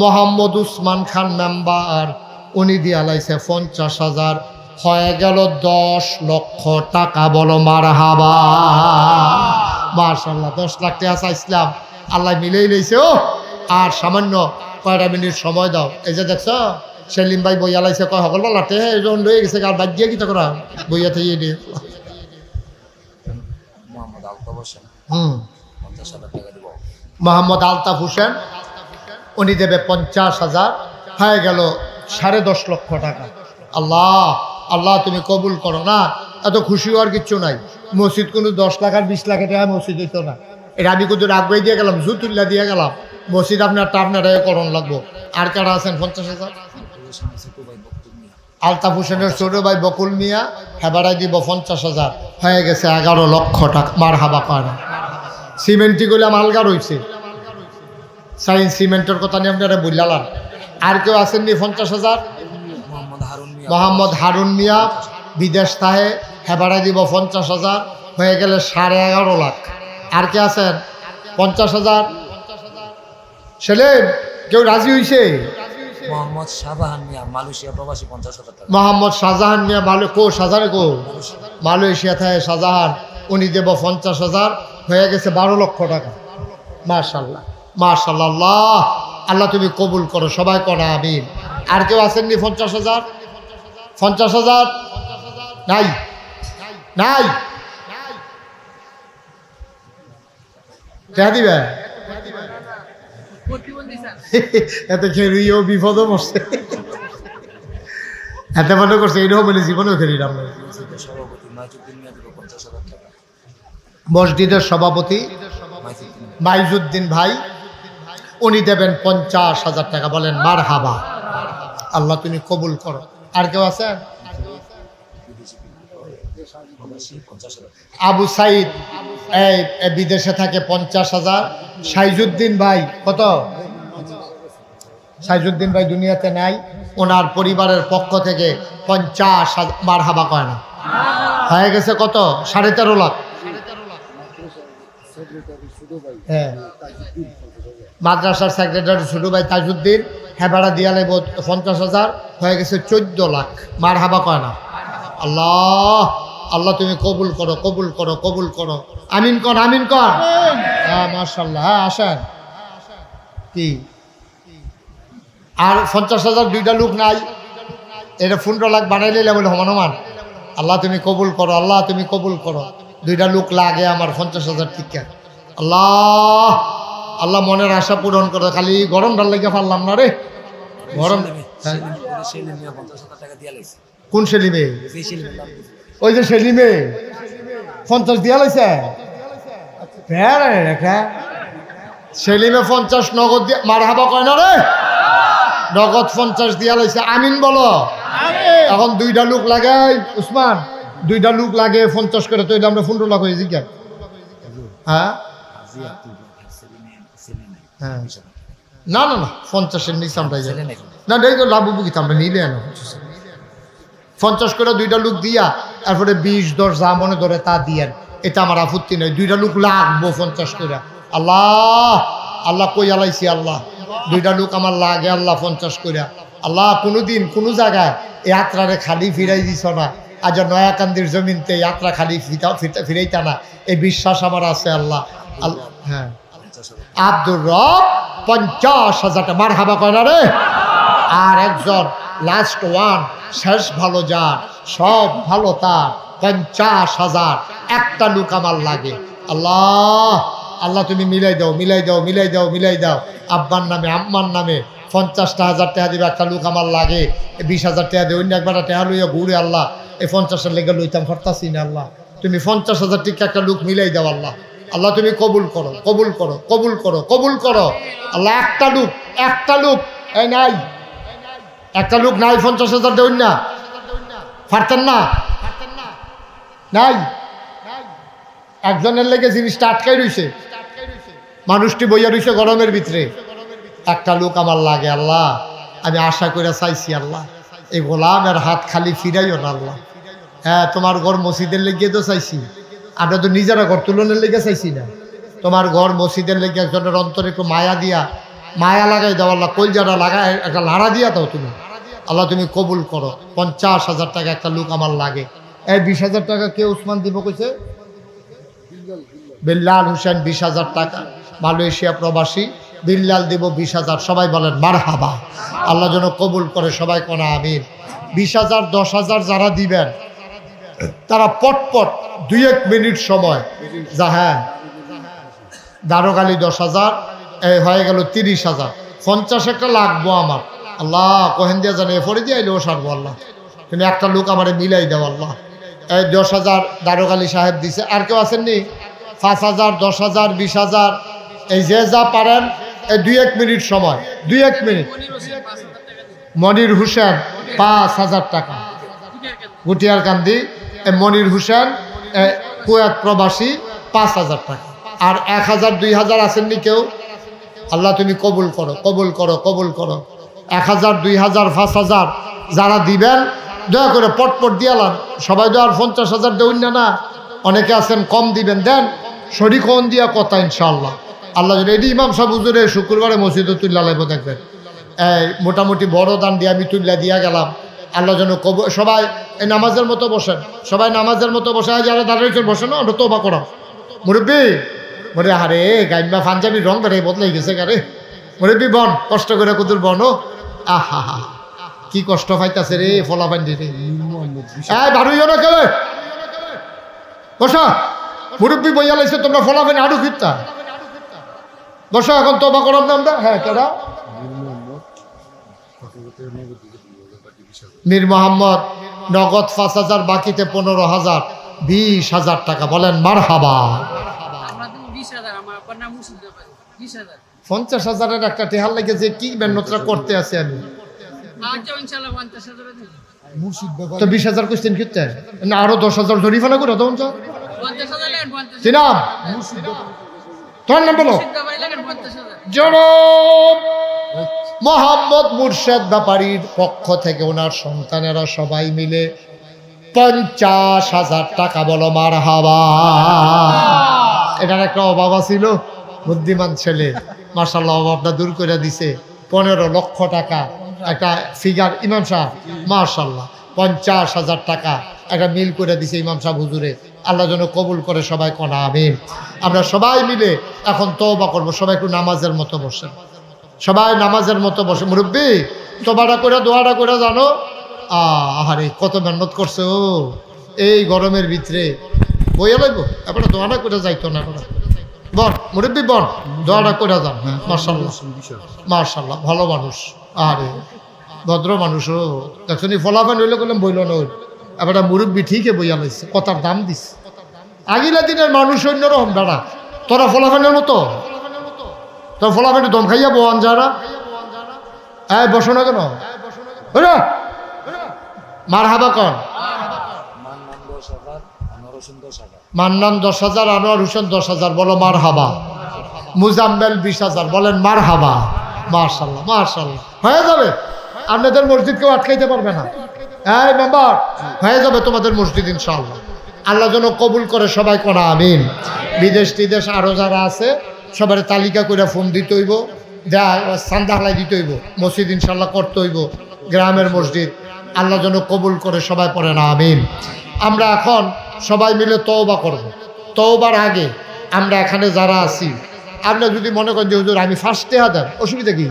মোহাম্মদ উসমান খান মেম্বার, উনি দিয়া লাইছে 50,000। হয়ে গেল 10 লক্ষ টাকা। বলো মারহাবা। মাশাআল্লাহ, 10 লাখ টাকা চাইছিলাম, আল্লাহ মিলেই লইছে। ও আর সামান্য কয়টা মিনিট সময় দাও। এই যে দেখছ সেলিম ভাই বইয়া লাইছে, কয় সকল লাটে এজন লয়ে গেছে, আর বাদ দিয়ে কি তো করা বইয়া থেকে দিয়ে। মোহাম্মদ আলতাফ হোসেন, উনি দেবে 50,000। হয়ে গেল 10.5 লক্ষ টাকা। আল্লাহ আল্লাহ তুমি কবুল করো। না এত খুশি হওয়ার কিচ্ছু নাই। মসজিদ কোনো 10 লাখ আর 20 লাখ টাকা মসজিদ হইতো না। এটা আমি কিন্তু আগুয়াই দিয়ে গেলাম, জুতুল্লা দিয়ে গেলাম। মসজিদ আপনার করণ লাগবো। আর কারা আছেন 50,000? আলতাফ হোসেনের ছোট ভাই বকুল মিয়া, হেবারাই দিব 50,000। হয়ে গেছে 11 লক্ষ টাকা। মারহাবা কয় না? সিমেন্টটি করলাম আলগা রয়েছে। সাইন্স সিমেন্টের কথা নিয়ে আপনারা বললাম। আর কেউ আসেননি 50,000? মোহাম্মদ হারুন মিয়া বিদেশ তাহে, হেবারাই দিব 50,000। হয়ে গেলে 11.5 লাখ। আর কে আছেন 50,000? সেলিম কেউ রাজি হইছে? মোহাম্মদ শাহজাহান মিয়া মালয়েশিয়া প্রবাসী 50,000 টাকা। মোহাম্মদ শাহজাহান মিয়া শাহজাহান মালয়েশিয়া থাকে শাহজাহান, উনি দেব 50,000, হয়ে গেছে 12 লক্ষ টাকা। মাশাআল্লাহ মাশাআল্লাহ। আল্লাহ আল্লাহ তুমি কবুল করো, সবাই করো আমিন। আর কেউ আসেননি 50,000? 50,000 নাই নাই দিবে এত খেলিও বিপদও বসছে, এত মনে করছে এটাও বলে জীবনেও খেলিলাম না। সভাপতি মাইজুদ্দিন মিয়া দেব 50,000 টাকা। মসজিদের সভাপতি মাইজুদ্দিন ভাই, উনি দেবেন 50,000 টাকা। বলেন মারহাবা, আল্লাহ তুমি কবুল করো। আর কেউ আছে? আবু সাইদ এই বিদেশে থাকে 50,000। সাইজুদ্দিন ভাই কত? সাইজুদ্দিন ভাই দুনিয়াতে নাই, ওনার পরিবারের পক্ষ থেকে 50,000। মারহাবা কয় না? হয়ে গেছে কত? 13.5 লাখ। হ্যাঁ, মাদ্রাসার সেক্রেটারি ছোট ভাই তাজউদ্দিন হেবাড়া দিয়ালে 50,000, হয়ে গেছে 14 লাখ। মারহাবা কয় না? আল্লাহ আল্লাহ তুমি কবুল করো, কবুল করো, কবুল করো। আমিন কর, আমিন কর। হ্যাঁ মাশাআল্লাহ। হ্যাঁ আসেন। কি আর 50,000 দুইটা লোক নাই, এটা 15 লাখ বানাইলে বলে হনুমান। আল্লাহ তুমি কবুল করো, আল্লাহ তুমি কবুল করো। দুইটা লোক লাগে আমার 50,000 টিকা। আল্লাহ আল্লাহ মনের আশা পূরণ করো। খালি গরম ডাল লেগে পারলাম না রে, গরম। কোন সেলিমে? ওই যে সেলিমে 50 দিয়া লাইছে। সেলিমে 50 নগদ দিয়া। মারহাবা কয় না রে? নগদ 50 দিয়া লাইছে। আমিন বলো। এখন দুইটা লোক লাগাই উসমান, দুইটা লোক লাগে 50 করে, তো আমরা 15 লাখ হয়ে জিজ্ঞাসা। হ্যাঁ না না না 50-এর নিচে আমরা না দেখো লাভ বুকিতে আমরা নিলে না। 50 করে দুইটা লোক দিয়া, তারপরে 20-10 যা মনে ধরে তা দিয়েন, এটা আমার আপত্তি নেই। দুইটা লোক লাগবো 50 করে। আল্লাহ আল্লাহ কই আলাইছি, আল্লাহ দুইটা লোক আমার লাগে আল্লাহ 50 করে। আল্লাহ কোনোদিন কোনো জায়গায় যাত্রারে খালি ফিরাই দিছ না, আজ নয়াকান্দির জমিনতে যাত্রা খালি ফিরাইতা না, এই বিশ্বাস আমার আছে আল্লাহ। হ্যাঁ আব্দুর রব 50,000 টাকা। মারহাবা কয় না রে? আর একজন লাস্ট ওয়ান, শেষ ভালো যার, সব ভালো তার, 50,000 একটা লোক আমার লাগে। আল্লাহ আল্লাহ তুমি মিলাই দাও, মিলাই দাও, মিলাই দাও, মিলাই দাও। আব্বার নামে আম্মার নামে 50,000 টাকা দিবে, একটা লোক আমার লাগে। 20,000 টাকা দিয়ে অন্য একবার টাকা লইয়া ঘুরে আল্লাহ এই 50-এর লেগে লইতাম পারতাছি না। আল্লাহ তুমি 50,000 টাকা একটা লোক মিলাই দাও। আল্লাহ আল্লাহ তুমি কবুল করো, কবুল করো, কবুল করো, কবুল করো। আল্লাহ একটা লোক, একটা লোক এই নাই, একটা লোক নাই 50,000 দেউন না পারতেন না, নাই। একজনের লেগে জিনিসটা আটকাই রইছে, মানুষটি বইয়া রইছে গরমের ভিতরে। একটা লোক আমার লাগে আল্লাহ, আমি আশা করে চাইছি আল্লাহ এই গোলামের হাত খালি ফিরাইও না আল্লাহ। হ্যাঁ তোমার ঘর মসজিদের লেগে তো চাইছি, আমরা তো নিজেরা ঘর তুলনের লেগে চাইছি না। তোমার ঘর মসজিদের লেগে একজনের অন্তরে একটু মায়া দিয়া, মায়া লাগাই দাও আল্লাহ, কলজাটা লাগাই একটা লাড়া দিয়া দাও তুমি। আল্লাহ তুমি কবুল করো। 50,000 টাকা একটা লোক আমার লাগে। এই 20,000 টাকা কে উসমান দিব কইছে? বিল্লাল হোসেন 20,000 টাকা, মালয়েশিয়া প্রবাসী। বিল্লাল দিব 20,000। সবাই বলেন মারহাবা, আল্লাহ যেন কবুল করে। সবাই কোনা আমিন। 20,000 10,000 যারা দিবেন তারা পটপট 2-1 মিনিট সময় যা। হ্যাঁ দারোগালি 10,000 হয়ে গেল 30,000। 50 একটা লাগবো আমার। আল্লাহ কোহেন দিয়া জানে এফরে দিয়ে আইলেও সারবো আল্লাহ, তুমি একটা লোক আমার মিলাই দাও আল্লাহ। এই 10,000 দারোগালি সাহেব দিছে। আর কেউ আসেননি? 5,000 10,000 20,000 এই যে যা পারেন এই 2-1 মিনিট সময়, 2-1 মিনিট। মনির হোসেন 5,000 টাকা, গুটিয়ার কান্দি। মনির হোসেন কুয়েত প্রবাসী 5,000 টাকা। আর 1,000 2,000 আসেননি কেউ? আল্লাহ তুমি কবুল করো, কবুল করো, কবুল করো। 1,000 2,000 5,000 যারা দিবেন দয়া করে পটপট দিয়ালাম। সবাই তো আর 50,000 দেউন না, না অনেকে আছেন কম দিবেন, দেন শরীক হন দিয়া কথা ইনশাআল্লাহ। আল্লাহ যদি এটি ইমাম সাহেব হুজুরে শুক্রবারে মসজিদে তুল্লা লাগবে দেখবেন, মোটামুটি বড় দান দিয়ে আমি তুল্লা দিয়া গেলাম। আল্লাহ যেন সবাই এই নামাজের মতো বসেন, সবাই নামাজের মতো বসে, যারা দাঁড়িয়েছেন বসেন না, ওটা তোবা করা। মুরব্বী বলে আরে গাইমা পাঞ্জাবির রং বেড়ে বদলাই গেছে গারে। মুরব্বী বন কষ্ট করে কুতুর বন। ও আহা হা কি কষ্ট পাইতাছে রে ফলাফান্ডি রে। বাড়ুইও না কেলে বসা, মুরব্বী বইয়া লাইছে তোমরা ফলাফানি আরো ফিরতা বসা। এখন তোবা করাম না আমরা। হ্যাঁ কেডা? মীর মোহাম্মদ, নগদ 5,000, বাকিতে 15,000, 20,000 টাকা। বলেন মারহাবা। 50,000-এর একটা টেহার লাগে যে কি মেহনতটা করতে আছে আমি। তো 20,000 কোশ্চেন কিনতে না, আরো 10,000 জরিফানা করে তখন তোমার নাম বলো। জনাব মোহাম্মদ মুর্শেদ ব্যাপারীর পক্ষ থেকে ওনার সন্তানেরা সবাই মিলে 50,000 টাকা। বলো মারহাবা। এটার একটা অভাব ছিল, বুদ্ধিমান ছেলে মাশাআল্লাহ অভাবটা দূর করে দিছে। 15 লক্ষ টাকা একটা ফিগার ইমাম সাহেব মাশাআল্লাহ 50,000 টাকা একটা মিল করে দিছে ইমাম সাহেব হুজুরে। আল্লাহ যেন কবুল করে সবাই কোনা আমিন। আমরা সবাই মিলে এখন তওবা করব। সবাই একটু নামাজের মতো বসেন, সবাই নামাজের মতো বসে। মুরব্বী তোবাটা করে দোয়াটা করে জানো। আহারে কত মেহনত করছে ও এই গরমের ভিতরে। বইয়া লাগবো এবার দোয়াটা করে যাইতো না। বন মুরব্বী বন দোয়াটা করে যান। মাশাআল্লাহ মাশাআল্লাহ ভালো মানুষ, আরে ভদ্র মানুষ। ও দেখুন ফলাফল হইলে করলাম বইল না। এবার মুরব্বী ঠিকই বইয়া লাইছে, কথার দাম দিস। আগিলা দিনের মানুষ অন্যরকম দাঁড়া। তোরা ফলাফলের মতো তোর ফলাফল দম খাইয়া বোয়ান যারা বসো না কেন? মারহাবা কন। মান্নান 10,000, আনোয়ার হোসেন 10,000। বলো মারহাবা। মুজাম্মেল 20,000। বলেন মারহাবা। মাশাআল্লাহ মাশাআল্লাহ হয়ে যাবে। আপনাদের মসজিদ কেউ আটকাইতে পারবে না। এই মেম্বার হয়ে যাবে তোমাদের মসজিদ ইনশাআল্লাহ। আল্লাহ যেন কবুল করে সবাই কোনা আমিন। বিদেশ টিদেশ আরো যারা আছে সবার তালিকা করে ফোন দিতে হইব, চান্দা হালাই দিতে হইব। মসজিদ ইনশাল্লাহ করতে হইব, গ্রামের মসজিদ। আল্লাহ যেন কবুল করে সবাই পড়ে না আমিন। আমরা এখন সবাই মিলে তওবা করব। তওবার আগে আমরা এখানে যারা আছি, আপনি যদি মনে করেন যে হুজুর আমি ফার্স্ট টেহা দেন, অসুবিধা কি?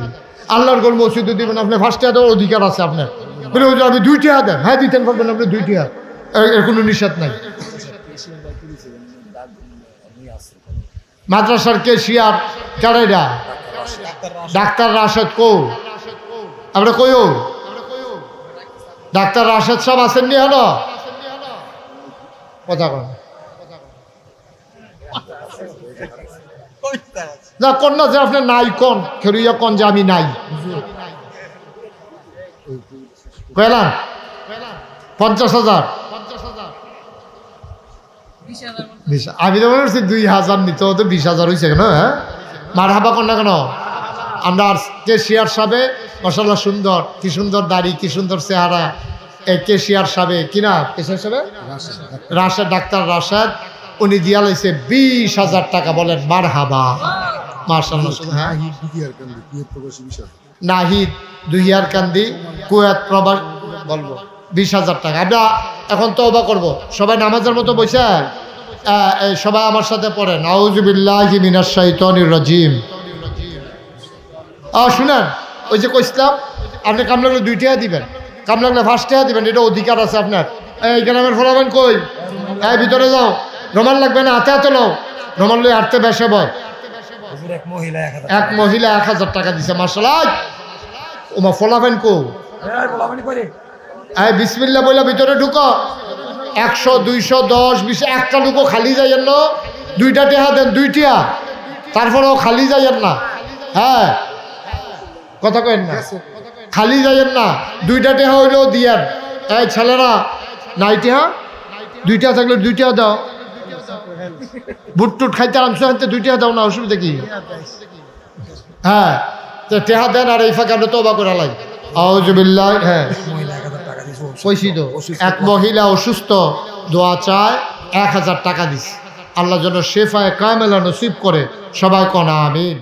আল্লাহর গোল মসজিদে দিবেন, আপনি ফার্স্ট টেহা দেওয়ার অধিকার আছে আপনার। বলে হুজুর আমি 2 টেহা দেন, হ্যাঁ দিতেন পারবেন আপনি 2 টেহা, এর কোনো নিষেধ নাই। মাদ্রাসার কেশিয়ার কারাইরা ডাক্তার রাশেদ কো আমরা কইও ডাক্তার রাশেদ সাহেব আসেননি হলো কথা কন না কোন না যে আপনার নাই কোন খেরুইয়া কোন যে আমি নাই কইলাম 50,000 আমি তো মনে করছি 2,000 নিতে হতো 20,000 হয়েছে কেন? হ্যাঁ মারহাবা কর না কেন? আমরা কেশিয়ার সাহেব মাশাআল্লাহ সুন্দর, কি সুন্দর দাড়ি, কি সুন্দর চেহারা। এই কেশিয়ার সাহেব কিনা কেশিয়ার সাহেব রাশেদ, ডাক্তার রাশেদ, উনি দিয়া লাইছে 20,000 টাকা। বলেন মারহাবা মাশাআল্লাহ। হ্যাঁ নাহিদ দুহিয়ার কান্দি কুয়েত প্রবাস বলবো 20,000 টাকা। আমরা এখন তওবা করব। সবাই নামাজের মতো বসে সবাই আমার সাথে পড়েন আউযু বিল্লাহি মিনাশ শাইতানির রাজিম। শুনেন ওই যে কইছিলাম আপনি কাম লাগলে 2 টাকা দিবেন, কাম লাগলে 5 টাকা দিবেন, এটা অধিকার আছে আপনার। এই গ্রামের ফলাবেন কই? এই ভিতরে যাও, রোমান লাগবে না, হাতে হাতে নাও, রোমান লই হাঁটতে বেসে বয়। এক মহিলা 1,000 টাকা দিছে মাশাআল্লাহ। ওমা ফলাবেন কো? এই বিসমিল্লাহ বইলা ভিতরে ঢুকো। 100 200 10 20 একটা ঢুকো, খালি যাইয়েন না। 2টা টাকা দেন, 2 টাকা, তারপরেও খালি যাইয়েন না। হ্যাঁ কথা কইেন না, খালি যাইয়েন না। 2টা টাকা হইলেও দিয়েন। এই ছেলেরা নাই টাকা, 2 টাকা থাকলে 2 টাকা দাও। বুট টুট খাইতে আনছো হাতে 2 টাকা দাও না, অসুবিধা কি? হ্যাঁ তো টাকা দেন। আর এই ফাঁকে আমরা তওবা করা লাগে আউযু বিল্লাহ। হ্যাঁ কইছি তো এক মহিলা অসুস্থ, দোয়া চায়, 1,000 টাকা দিছে। আল্লাহ যেন শেফায়ে কামেলা নসিব করে, সবাই কোনা আমিন।